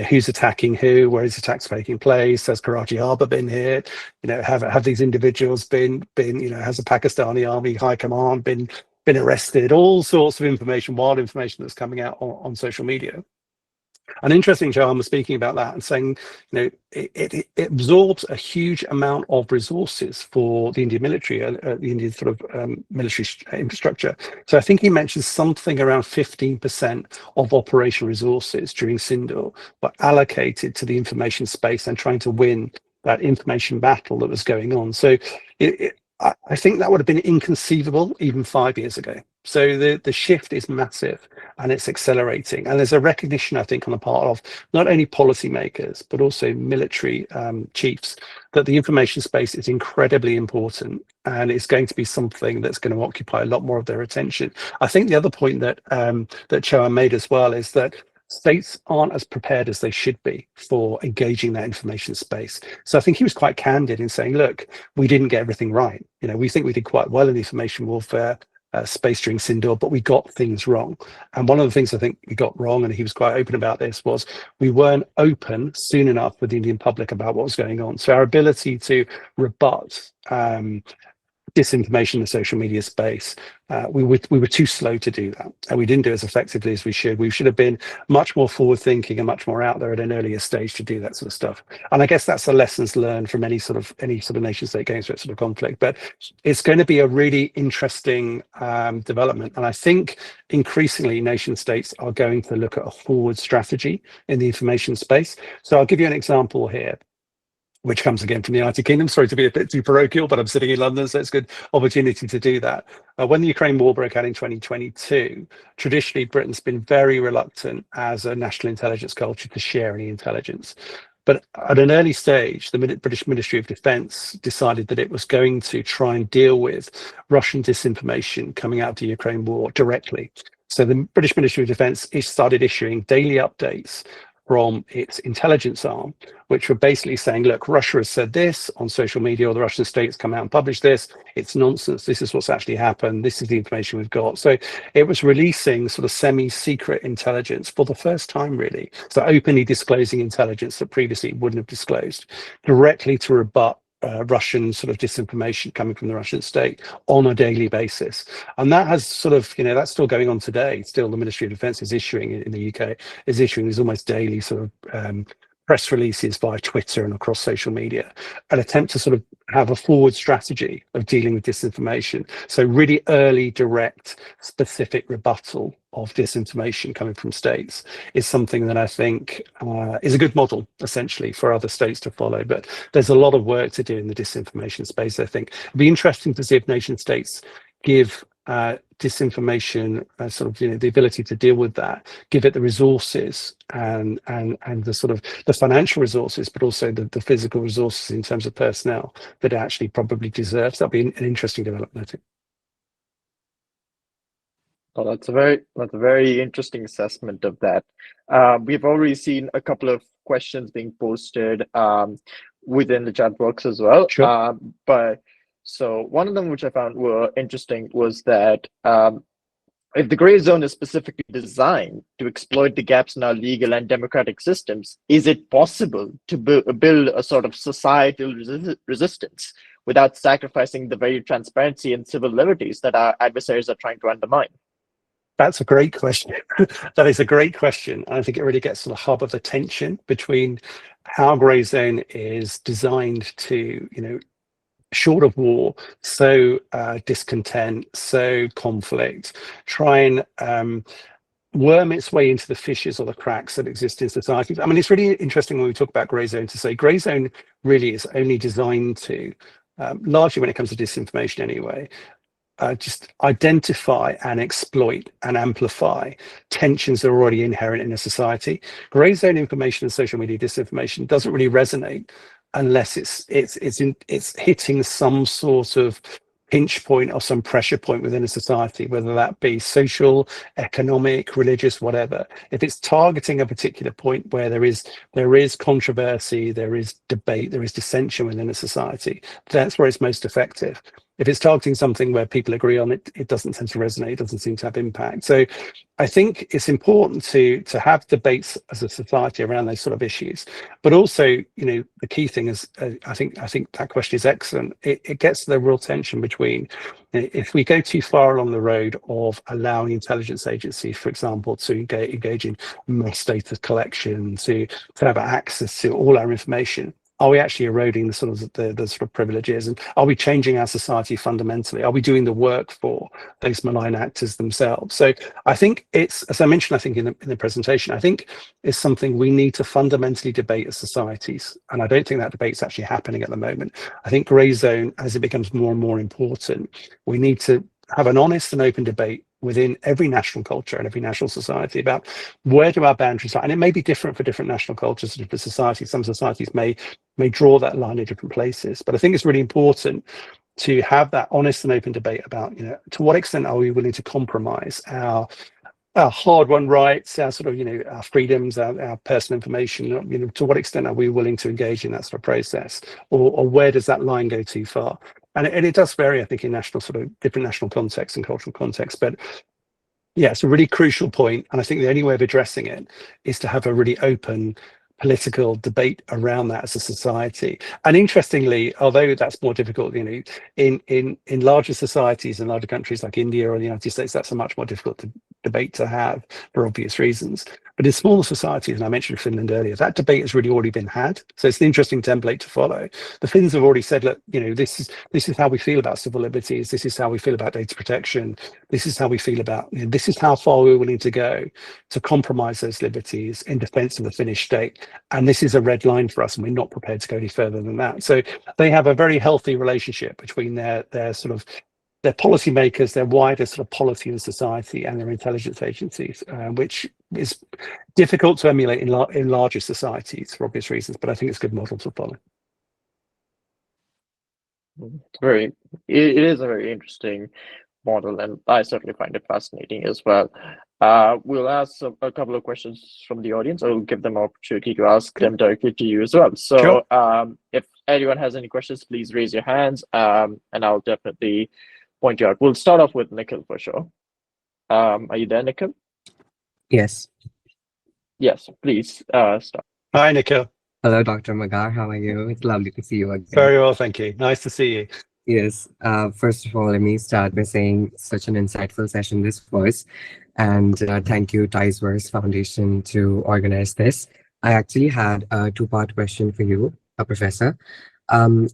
who's attacking who, where is attacks taking place, has Karachi Harbour been hit, have these individuals been has the Pakistani Army High Command been arrested, all sorts of information, wild information that's coming out on social media. And interesting, Joanne was speaking about that and saying, you know, it absorbs a huge amount of resources for the Indian military, the Indian sort of military infrastructure. So I think he mentioned something around 15% of operational resources during Sindoor were allocated to the information space and trying to win that information battle that was going on. So I think that would have been inconceivable even 5 years ago. So the shift is massive and it's accelerating. And there's a recognition, I think, on the part of not only policymakers, but also military chiefs, that the information space is incredibly important and it's going to be something that's going to occupy a lot more of their attention. I think the other point that that Choan made as well is that states aren't as prepared as they should be for engaging that information space. So I think he was quite candid in saying, look, we didn't get everything right. You know, we think we did quite well in the information warfare space during Sindoor, but we got things wrong. And one of the things I think we got wrong, and he was quite open about this, was we weren't open soon enough with the Indian public about what was going on. So our ability to rebut disinformation in the social media space, we were too slow to do that, and we didn't do it as effectively as we should. We should have been much more forward thinking and much more out there at an earlier stage to do that sort of stuff. And I guess that's the lessons learned from any sort of nation state going through that sort of conflict. But it's going to be a really interesting development, and I think increasingly nation states are going to look at a forward strategy in the information space. So I'll give you an example here, which comes again from the United Kingdom. Sorry to be a bit too parochial, but I'm sitting in London, so it's a good opportunity to do that. When the Ukraine war broke out in 2022, traditionally Britain's been very reluctant as a national intelligence culture to share any intelligence. But at an early stage, the British Ministry of Defence decided that it was going to try and deal with Russian disinformation coming out of the Ukraine war directly. So the British Ministry of Defence started issuing daily updates from its intelligence arm, which were basically saying, look, Russia has said this on social media, or the Russian state's come out and published this. It's nonsense. This is what's actually happened. This is the information we've got. So it was releasing sort of semi-secret intelligence for the first time, really. So openly disclosing intelligence that previously wouldn't have disclosed, directly to rebut Russian sort of disinformation coming from the Russian state on a daily basis. And that has sort of, you know, that's still going on today. Still, the Ministry of Defence is issuing, in the UK, is issuing these almost daily sort of press releases via Twitter and across social media, an attempt to sort of have a forward strategy of dealing with disinformation. So really early, direct, specific rebuttal of disinformation coming from states is something that I think is a good model, essentially, for other states to follow. But there's a lot of work to do in the disinformation space, I think. It'd be interesting to see if nation states give disinformation sort of, you know, the ability to deal with that, give it the resources and the sort of the financial resources, but also the physical resources in terms of personnel that it actually probably deserves. That'll be an interesting development, I think. Oh, that's a very interesting assessment of that. We've already seen a couple of questions being posted within the chat box as well. Sure. But so one of them, which I found were interesting, was that if the gray zone is specifically designed to exploit the gaps in our legal and democratic systems, is it possible to build a sort of societal resistance without sacrificing the very transparency and civil liberties that our adversaries are trying to undermine? That's a great question. That is a great question. And I think it really gets to the hub of the tension between how grey zone is designed to, you know, short of war, so discontent, so conflict, try and worm its way into the fissures or the cracks that exist in societies. I mean, it's really interesting when we talk about grey zone to say grey zone really is only designed to, largely when it comes to disinformation anyway, just identify and exploit and amplify tensions that are already inherent in a society. Grey zone information and social media disinformation doesn't really resonate unless it's hitting some sort of pinch point or some pressure point within a society, whether that be social, economic, religious, whatever. If it's targeting a particular point where there is controversy, there is debate, there is dissension within a society, that's where it's most effective. if it's targeting something where people agree on it, it doesn't tend to resonate, it doesn't seem to have impact. So I think it's important to have debates as a society around those sort of issues. But also, you know, the key thing is, I think that question is excellent. It gets to the real tension between, if we go too far along the road of allowing intelligence agencies, for example, to engage in mass data collection, to have access to all our information, are we actually eroding the sort of privileges, and are we changing our society fundamentally? Are we doing the work for those malign actors themselves? So I think it's, as I mentioned, I think in the presentation, I think it's something we need to fundamentally debate as societies, and I don't think that debate's actually happening at the moment. I think grey zone, as it becomes more and more important, we need to have an honest and open debate within every national culture and every national society about where do our boundaries lie. And it may be different for different national cultures and different societies. Some societies may draw that line in different places. But I think it's really important to have that honest and open debate about, you know, to what extent are we willing to compromise our hard-won rights, our sort of, you know, our freedoms, our personal information, you know, to what extent are we willing to engage in that sort of process, or where does that line go too far? And it does vary, I think, in different national contexts and cultural contexts. But yeah, it's a really crucial point, and I think the only way of addressing it is to have a really open political debate around that as a society. And interestingly, although that's more difficult, you know, in larger societies and larger countries like India or the United States, that's a much more difficult debate to have for obvious reasons. But in smaller societies, and I mentioned Finland earlier, that debate has really already been had. So it's an interesting template to follow. The Finns have already said, look, you know, this is how we feel about civil liberties. This is how we feel about data protection. This is how we feel about, you know, this is how far we're willing to go to compromise those liberties in defense of the Finnish state. And this is a red line for us, and we're not prepared to go any further than that. So they have a very healthy relationship between their policymakers, their wider sort of polity in society, and their intelligence agencies, which is difficult to emulate in larger societies for obvious reasons. But I think it's a good model to follow. It is a very interesting model, and I certainly find it fascinating as well. We'll ask a couple of questions from the audience. I'll give them an opportunity to ask them directly to you as well. So sure. If anyone has any questions, please raise your hands, and I'll definitely point you out. We'll start off with Nikhil for sure. Are you there, Nikhil? Yes. Yes, please start. Hi, Nikhil. Hello, Dr. McGarr. How are you? It's lovely to see you again. Very well, thank you. Nice to see you. Yes. First of all, let me start by saying such an insightful session this was. And thank you, Ticeverse Foundation, to organize this. I actually had a two-part question for you, Professor.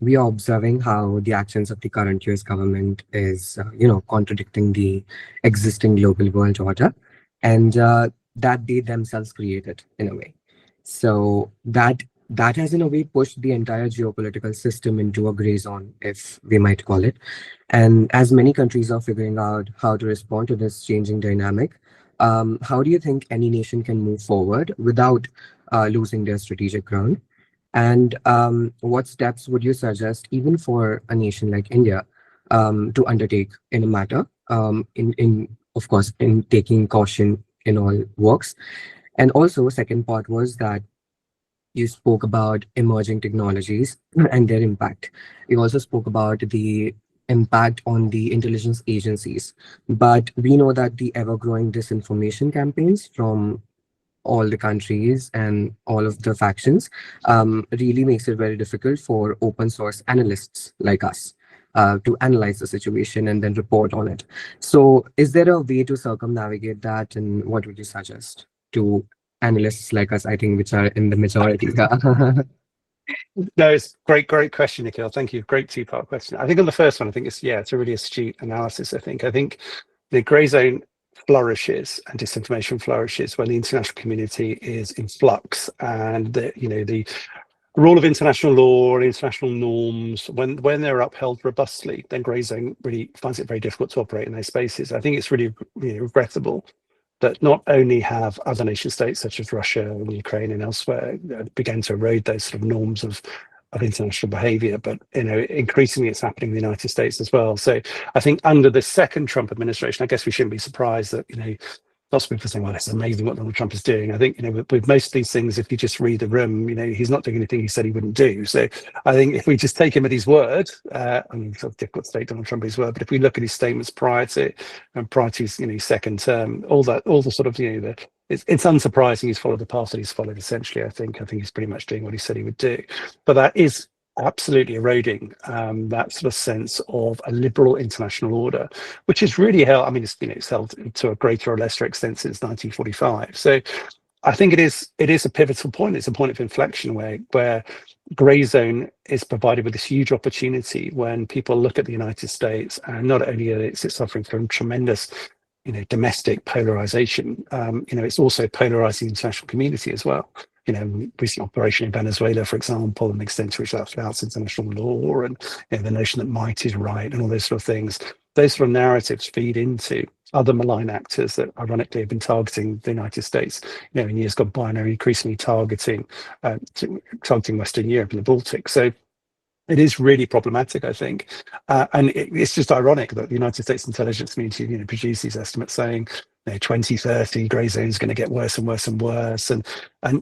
We are observing how the actions of the current US government is, contradicting the existing global world order, and that they themselves created in a way. So that has in a way pushed the entire geopolitical system into a gray zone, if we might call it. And as many countries are figuring out how to respond to this changing dynamic, how do you think any nation can move forward without losing their strategic ground? And what steps would you suggest, even for a nation like India, to undertake in a matter, of course, in taking caution in all works? And also, second part was that you spoke about emerging technologies and their impact. You also spoke about the impact on the intelligence agencies. But we know that the ever-growing disinformation campaigns from all the countries and all of the factions really makes it very difficult for open source analysts like us to analyze the situation and then report on it. So is there a way to circumnavigate that, and what would you suggest to analysts like us, I think, which are in the majority? No, it's great question, Nikhil. Thank you. Great two-part question. I think on the first one, I think it's a really astute analysis. I think the grey zone flourishes and disinformation flourishes when the international community is in flux, and the rule of international law and international norms, when they're upheld robustly, then grey zone really finds it very difficult to operate in those spaces. I think it's really regrettable that not only have other nation states such as Russia and Ukraine and elsewhere began to erode those sort of norms of international behavior, but increasingly it's happening in the United States as well. So I think under the second Trump administration, I guess we shouldn't be surprised that lots of people are saying, well, it's amazing what Donald Trump is doing. I think, with most of these things, if you just read the room, he's not doing anything he said he wouldn't do. So I think if we just take him at his word, I mean, it's sort of difficult to take Donald Trump at his word, but if we look at his statements prior to his, second term, all the sort of, it's unsurprising he's followed the path that he's followed, essentially. I think he's pretty much doing what he said he would do. But that is absolutely eroding that sort of sense of a liberal international order, which is really held. I mean, it's held to a greater or lesser extent since 1945. So I think it is a pivotal point. It's a point of inflection where grey zone is provided with this huge opportunity when people look at the United States, and not only is it suffering from tremendous domestic polarization, it's also polarizing the international community as well. Recent operation in Venezuela, for example, and the extent to which that flouts international law, and the notion that might is right, and all those sort of things. Those sort of narratives feed into other malign actors that ironically have been targeting the United States, in years gone by, and are increasingly targeting Western Europe and the Baltic. So it is really problematic, I think, and it's just ironic that the United States intelligence community, produced these estimates saying, 2030, grey zone is going to get worse and worse and worse, and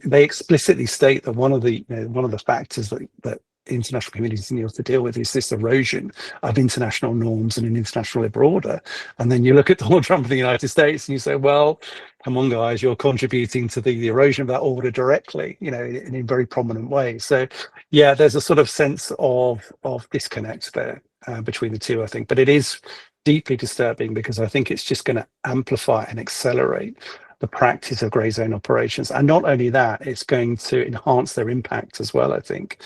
they explicitly state that one of the factors that international communities need to deal with is this erosion of international norms and an international liberal order. And then you look at Donald Trump in the United States and you say, well, come on, guys, you're contributing to the erosion of that order directly, in a very prominent way. So, yeah, there's a sort of sense of disconnect there between the two, I think. But it is deeply disturbing because I think it's just going to amplify and accelerate the practice of grey zone operations. And not only that, it's going to enhance their impact as well, I think,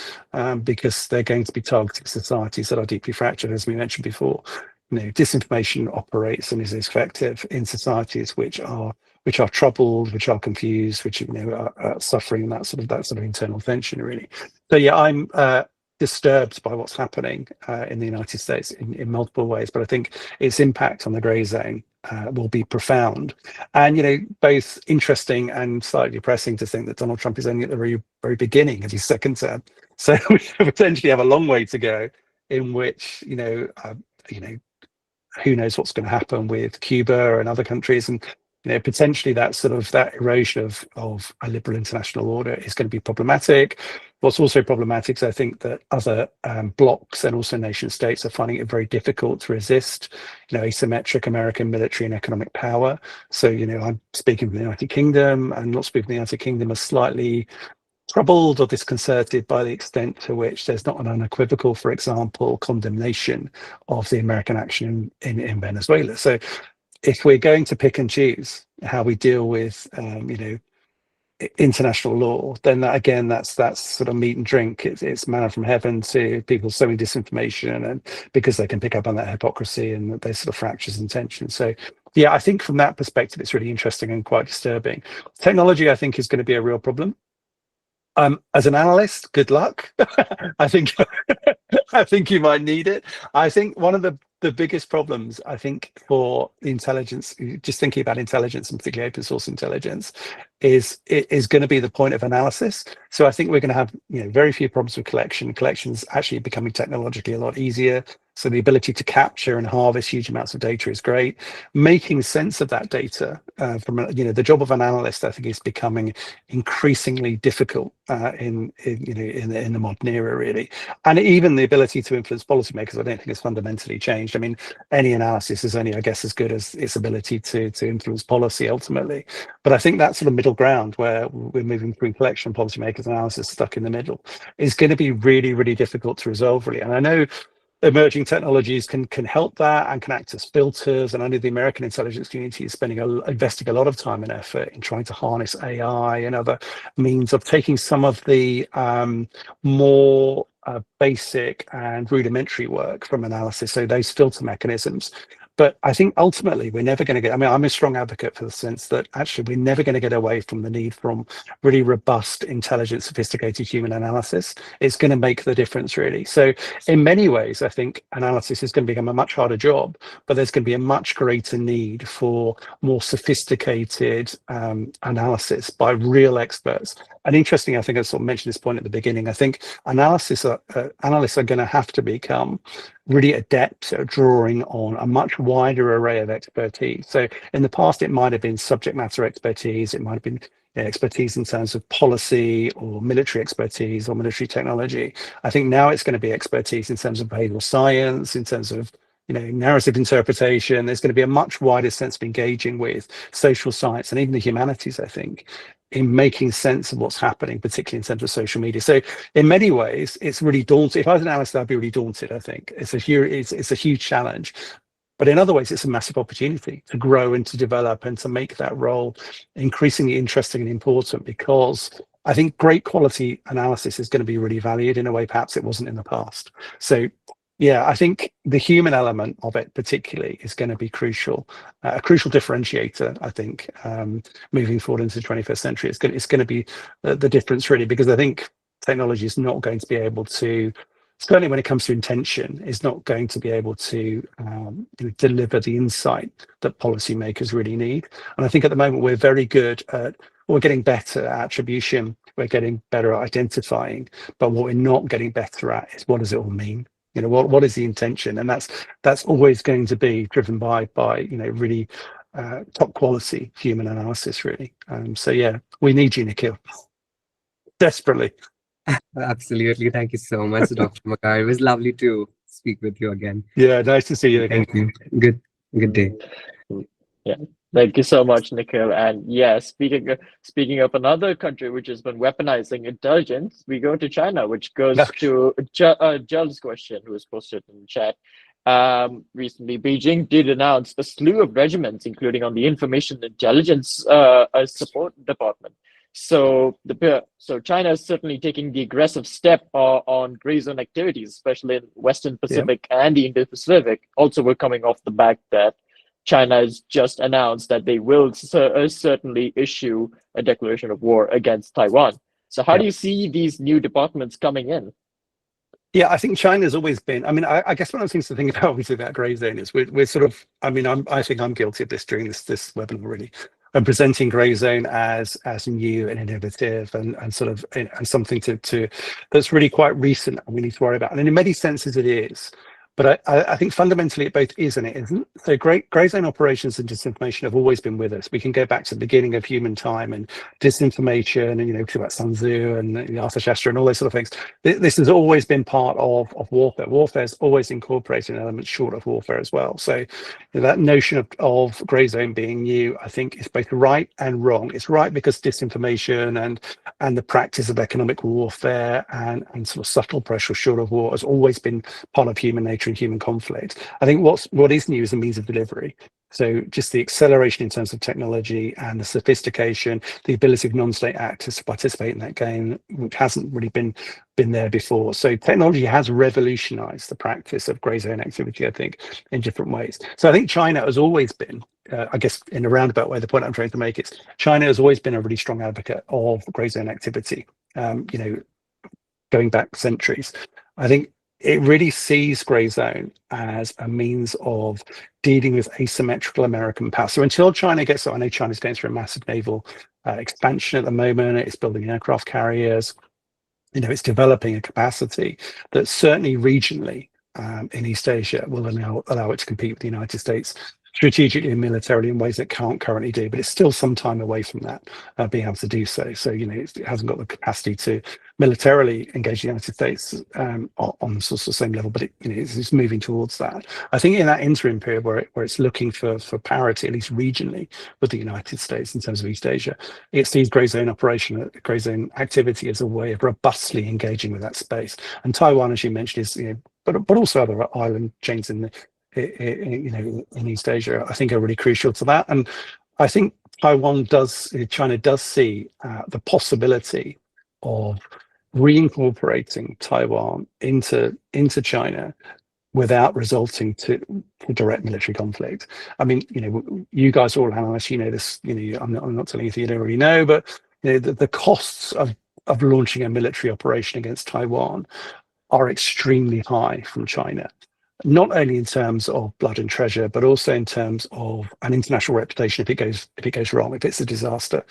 because they're going to be targeting societies that are deeply fractured, as we mentioned before. Disinformation operates and is effective in societies which are troubled, which are confused, which are suffering that sort of internal tension, really. So yeah, I'm disturbed by what's happening in the United States in multiple ways, but I think its impact on the grey zone will be profound, and both interesting and slightly depressing to think that Donald Trump is only at the very, very beginning of his second term. So we potentially have a long way to go, in which who knows what's going to happen with Cuba and other countries, and potentially that erosion of a liberal international order is going to be problematic. What's also problematic is I think that other blocs and also nation states are finding it very difficult to resist, asymmetric American military and economic power. So, I'm speaking from the United Kingdom, and lots of people in the United Kingdom are slightly troubled or disconcerted by the extent to which there's not an unequivocal, for example, condemnation of the American action in Venezuela. So if we're going to pick and choose how we deal with, international law, then that's sort of meat and drink. It's manna from heaven to people sowing disinformation, and because they can pick up on that hypocrisy and those sort of fractures and tensions. So yeah, I think from that perspective, it's really interesting and quite disturbing. Technology, I think, is going to be a real problem. As an analyst, good luck. I think you might need it. I think one of the biggest problems, I think, for the intelligence, just thinking about intelligence, and particularly open source intelligence, is going to be the point of analysis. So I think we're going to have very few problems with collection. Collection's actually becoming technologically a lot easier. So the ability to capture and harvest huge amounts of data is great. Making sense of that data from the job of an analyst, I think, is becoming increasingly difficult in the modern era, really. And even the ability to influence policymakers, I don't think has fundamentally changed. I mean, any analysis is only, I guess, as good as its ability to influence policy ultimately. But I think that sort of middle ground where we're moving between collection, policymakers, analysis stuck in the middle is going to be really, really difficult to resolve, really. And I know emerging technologies can help that and can act as filters. And I know the American intelligence community is investing a lot of time and effort in trying to harness AI and other means of taking some of the more basic and rudimentary work from analysis, so those filter mechanisms. But I think ultimately we're never going to get, I'm a strong advocate for the sense that actually we're never going to get away from the need from really robust, intelligent, sophisticated human analysis. It's going to make the difference, really. So in many ways, I think analysis is going to become a much harder job, but there's going to be a much greater need for more sophisticated analysis by real experts. And interesting, I think I sort of mentioned this point at the beginning, I think analysts are going to have to become really adept at drawing on a much wider array of expertise. So in the past, it might have been subject matter expertise, it might have been expertise in terms of policy or military expertise or military technology. I think now it's going to be expertise in terms of behavioral science, in terms of narrative interpretation. There's going to be a much wider sense of engaging with social science and even the humanities, I think, in making sense of what's happening, particularly in terms of social media. So in many ways, it's really daunting. If I was an analyst, I'd be really daunted, I think. It's a huge challenge. But in other ways, it's a massive opportunity to grow and to develop and to make that role increasingly interesting and important, because I think great quality analysis is going to be really valued in a way perhaps it wasn't in the past. So yeah, I think the human element of it particularly is going to be crucial, a crucial differentiator, I think, moving forward into the 21st century. It's going to be the difference, really, because I think technology is not going to be able to, certainly when it comes to intention, is not going to be able to deliver the insight that policymakers really need. And I think at the moment we're very good at, we're getting better at attribution, we're getting better at identifying, but what we're not getting better at is what does it all mean? What is the intention? And that's always going to be driven by really top quality human analysis, really. So yeah, we need you, Nikhil, desperately. Absolutely. Thank you so much, Dr. McGarr. It was lovely to speak with you again. Yeah, nice to see you again. Thank you. Good day. Yeah. Thank you so much, Nikhil. And yeah, speaking of another country which has been weaponizing intelligence, we go to China, which goes to Jell's question, who was posted in the chat. Recently, Beijing did announce a slew of regiments, including on the Information Intelligence Support Department. So China is certainly taking the aggressive step on gray zone activities, especially in Western Pacific and the Indo-Pacific. Also, we're coming off the back that China has just announced that they will certainly issue a declaration of war against Taiwan. So how do you see these new departments coming in? Yeah, I think China's always been, I guess one of the things to think about obviously about grey zone is we're sort of, I think I'm guilty of this during this webinar, really. I'm presenting grey zone as new and innovative and sort of and something to that's really quite recent and we need to worry about. And in many senses it is. But I think fundamentally it both is and it isn't. So grey zone operations and disinformation have always been with us. We can go back to the beginning of human time and disinformation and, talk about Sun Tzu and Arthashastra and all those sort of things. This has always been part of warfare. Warfare has always incorporated an element short of warfare as well. So that notion of grey zone being new, I think, is both right and wrong. It's right because disinformation and the practice of economic warfare and sort of subtle pressure short of war has always been part of human nature and human conflict. I think what is new is the means of delivery. So just the acceleration in terms of technology and the sophistication, the ability of non-state actors to participate in that game, which hasn't really been there before. So technology has revolutionized the practice of grey zone activity, I think, in different ways. So I think China has always been, I guess in a roundabout way, the point I'm trying to make is China has always been a really strong advocate of grey zone activity, going back centuries. I think it really sees grey zone as a means of dealing with asymmetrical American power. So until China gets, I know China's going through a massive naval expansion at the moment. It's building aircraft carriers. It's developing a capacity that certainly regionally in East Asia will allow it to compete with the United States strategically and militarily in ways that can't currently do, but it's still some time away from that being able to do so. So, it hasn't got the capacity to militarily engage the United States on sort of the same level, but it's moving towards that. I think in that interim period where it's looking for parity, at least regionally, with the United States in terms of East Asia, it sees grey zone activity as a way of robustly engaging with that space. And Taiwan, as you mentioned, is but also other island chains in East Asia, I think, are really crucial to that. And I think China does see the possibility of reincorporating Taiwan into China without resulting to direct military conflict. I mean, you guys are all analysts, this. I'm not telling you that you already know, but the costs of launching a military operation against Taiwan are extremely high from China. Not only in terms of blood and treasure, but also in terms of an international reputation if it goes wrong, if it's a disaster.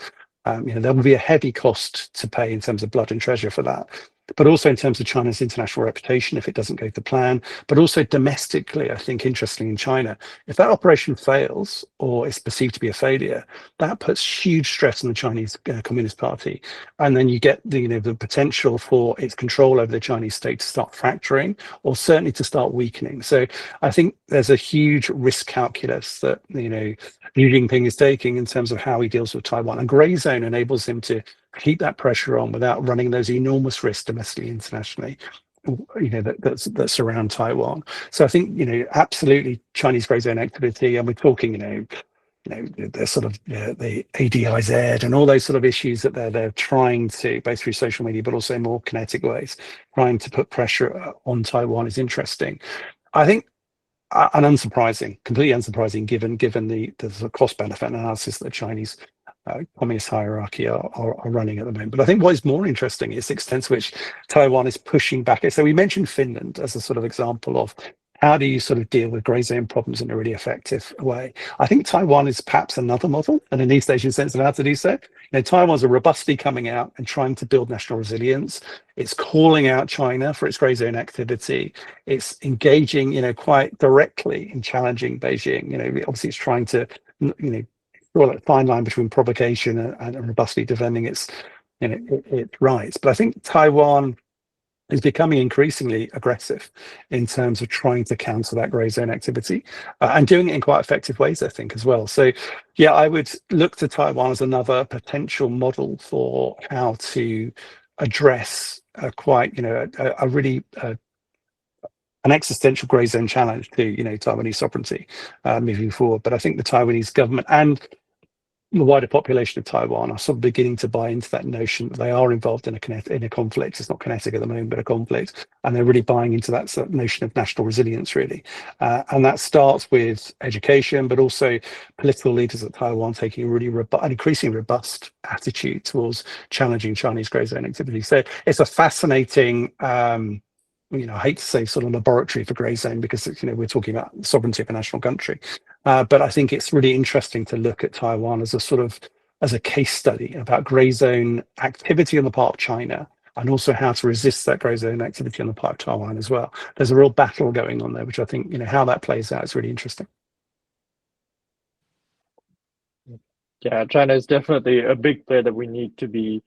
There will be a heavy cost to pay in terms of blood and treasure for that. but also in terms of China's international reputation if it doesn't go to plan, but also domestically. I think interestingly in China, if that operation fails or is perceived to be a failure, that puts huge stress on the Chinese Communist Party, and then you get the potential for its control over the Chinese state to start fracturing or certainly to start weakening. So I think there's a huge risk calculus that Xi Jinping is taking in terms of how he deals with Taiwan, and gray zone enables him to keep that pressure on without running those enormous risks domestically, internationally, that surround Taiwan. So I think absolutely Chinese gray zone activity, and we're talking the sort of the ADIZ and all those sort of issues that they're trying to, both through social media but also more kinetic ways, trying to put pressure on Taiwan is interesting. I think and unsurprising, completely unsurprising, given the cost benefit analysis that the Chinese communist hierarchy are running at the moment. But I think what is more interesting is the extent to which Taiwan is pushing back. So we mentioned Finland as a sort of example of how do you sort of deal with grey zone problems in a really effective way. I think Taiwan is perhaps another model and an East Asian sense of how to do so. Taiwan's a robustly coming out and trying to build national resilience. It's calling out China for its grey zone activity. It's engaging, quite directly in challenging Beijing. Obviously it's trying to, draw that fine line between provocation and robustly defending its rights. But I think Taiwan is becoming increasingly aggressive in terms of trying to counter that grey zone activity and doing it in quite effective ways, I think, as well. So, yeah, I would look to Taiwan as another potential model for how to address an existential grey zone challenge to Taiwanese sovereignty moving forward. But I think the Taiwanese government and the wider population of Taiwan are sort of beginning to buy into that notion that they are involved in a conflict. It's not kinetic at the moment, but a conflict, and they're really buying into that sort of notion of national resilience, really. And that starts with education, but also political leaders at Taiwan taking a really an increasingly robust attitude towards challenging Chinese grey zone activity. So it's a fascinating I hate to say sort of laboratory for grey zone because we're talking about sovereignty of a national country, but I think it's really interesting to look at Taiwan as a case study about grey zone activity on the part of China, and also how to resist that grey zone activity on the part of Taiwan as well. There's a real battle going on there, which I think how that plays out is really interesting. Yeah, China is definitely a big player that we need to be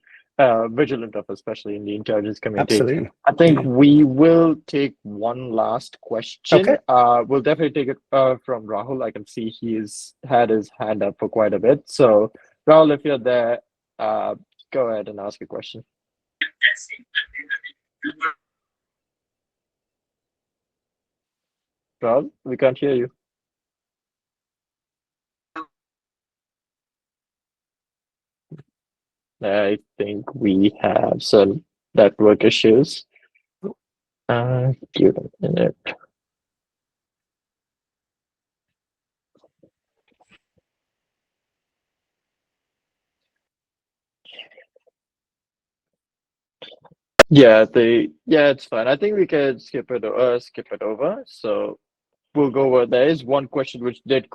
vigilant of, especially in the intelligence community. Absolutely. I think we will take one last question. Okay. We'll definitely take it from Rahul. I can see he's had his hand up for quite a bit. So, Rahul, if you're there, go ahead and ask a question. Rahul, we can't hear you. I think we have some network issues. Give it a minute. Yeah, it's fine. I think we can skip it over. So we'll go over. There is one question which did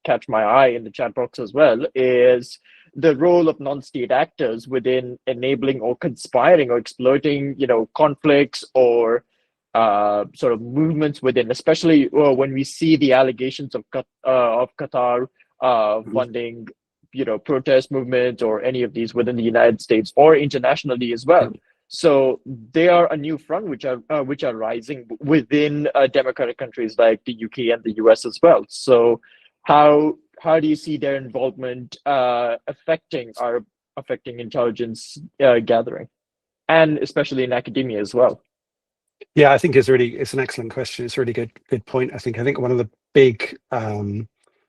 catch my eye in the chat box as well, is the role of non-state actors within enabling or conspiring or exploiting, conflicts or sort of movements within, especially when we see the allegations of Qatar funding, protest movements or any of these within the United States or internationally as well. So they are a new front which are rising within democratic countries like the UK and the US as well. So how do you see their involvement affecting intelligence gathering, and especially in academia as well? Yeah, I think it's an excellent question. It's a really good point. I think one of the big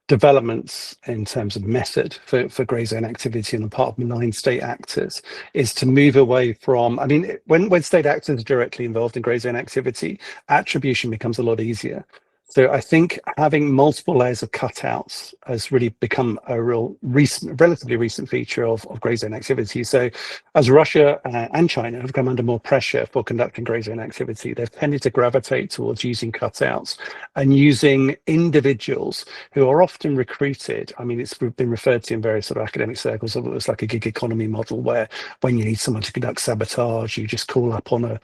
developments in terms of method for grey zone activity on the part of benign state actors is to move away from, when state actors are directly involved in grey zone activity, attribution becomes a lot easier. So I think having multiple layers of cutouts has really become a relatively recent feature of grey zone activity. So as Russia and China have come under more pressure for conducting grey zone activity, they've tended to gravitate towards using cutouts and using individuals who are often recruited. I mean, it's been referred to in various sort of academic circles. It's like a gig economy model where when you need someone to conduct sabotage, you just call up on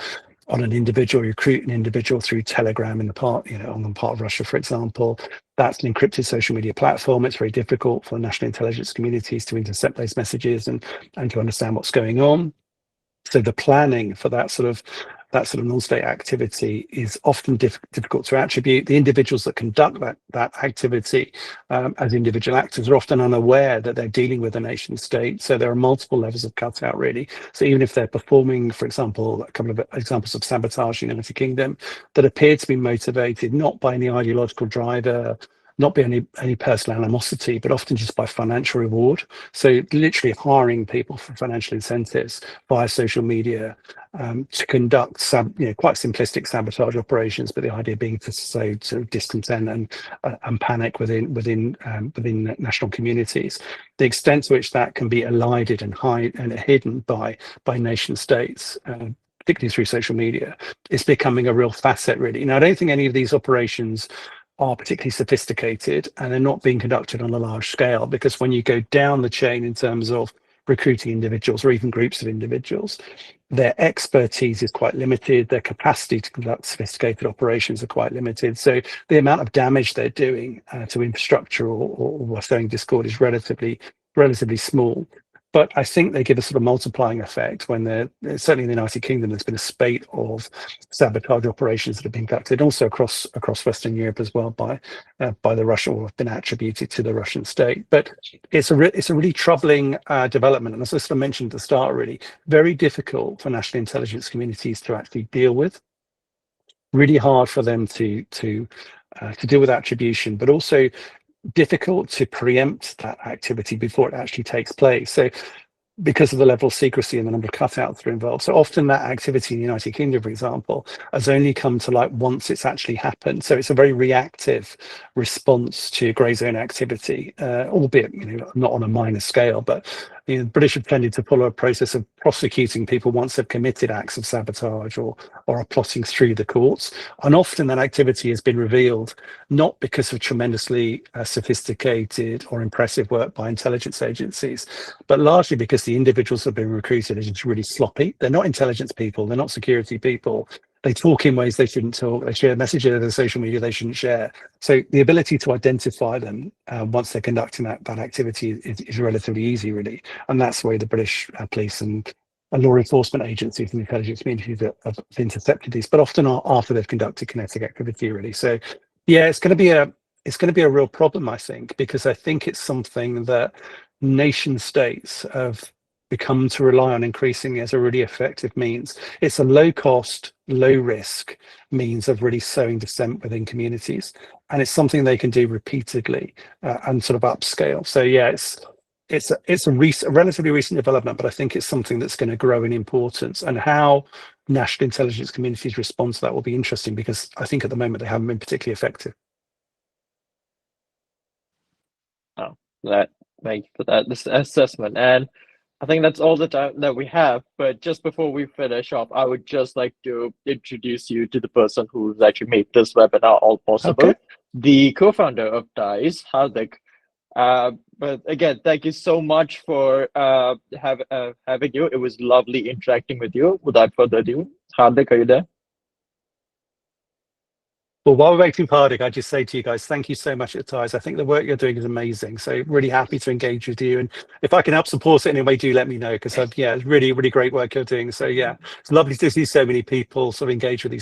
an individual, recruit an individual through Telegram in the part, on the part of Russia, for example. That's an encrypted social media platform. It's very difficult for national intelligence communities to intercept those messages and to understand what's going on. So the planning for that sort of non-state activity is often difficult to attribute. The individuals that conduct that activity as individual actors are often unaware that they're dealing with a nation state. So there are multiple levels of cutout, really. So even if they're performing, for example, a couple of examples of sabotage in the United Kingdom that appear to be motivated not by any ideological driver, not by any personal animosity, but often just by financial reward. So literally hiring people for financial incentives via social media to conduct quite simplistic sabotage operations, but the idea being to sow sort of discontent and panic within national communities. The extent to which that can be elided and hidden by nation states, particularly through social media, is becoming a real facet, really. Now, I don't think any of these operations are particularly sophisticated, and they're not being conducted on a large scale, because when you go down the chain in terms of recruiting individuals or even groups of individuals, their expertise is quite limited, their capacity to conduct sophisticated operations are quite limited. So the amount of damage they're doing to infrastructure or sowing discord is relatively small. But I think they give a sort of multiplying effect when certainly in the United Kingdom, there's been a spate of sabotage operations that have been conducted, also across Western Europe as well by the Russian, or have been attributed to the Russian state. But it's a really troubling development, and as I sort of mentioned at the start, really very difficult for national intelligence communities to actually deal with. Really hard for them to deal with attribution, but also difficult to preempt that activity before it actually takes place. So because of the level of secrecy and the number of cutouts that are involved. So often that activity in the United Kingdom, for example, has only come to light once it's actually happened. So it's a very reactive response to grey zone activity, albeit not on a minor scale, but the British have tended to follow a process of prosecuting people once they've committed acts of sabotage or are plotting through the courts. And often that activity has been revealed not because of tremendously sophisticated or impressive work by intelligence agencies, but largely because the individuals that have been recruited are just really sloppy. They're not intelligence people, they're not security people. They talk in ways they shouldn't talk. They share messages on social media they shouldn't share. So the ability to identify them once they're conducting that activity is relatively easy, really. And that's the way the British police and law enforcement agencies and intelligence communities have intercepted these, but often after they've conducted kinetic activity, really. So yeah, it's going to be a real problem, I think, because I think it's something that nation states have become to rely on increasingly as a really effective means. It's a low cost, low risk means of really sowing dissent within communities, and it's something they can do repeatedly and sort of upscale. So yeah, it's a relatively recent development, but I think it's something that's going to grow in importance, and how national intelligence communities respond to that will be interesting, because I think at the moment they haven't been particularly effective. Oh, thank you for that assessment. And I think that's all the time that we have. But just before we finish up, I would just like to introduce you to the person who's actually made this webinar all possible. Okay. The co-founder of TIES, Hardik. But again, thank you so much for having you. It was lovely interacting with you. Without further ado, Hardik, are you there? Well, while we're waiting for Hardik, I just say to you guys, thank you so much at TIES. I think the work you're doing is amazing. So really happy to engage with you. And if I can help support it in any way, do let me know, because it's really, really great work you're doing. So yeah, it's lovely to see so many people sort of engage with these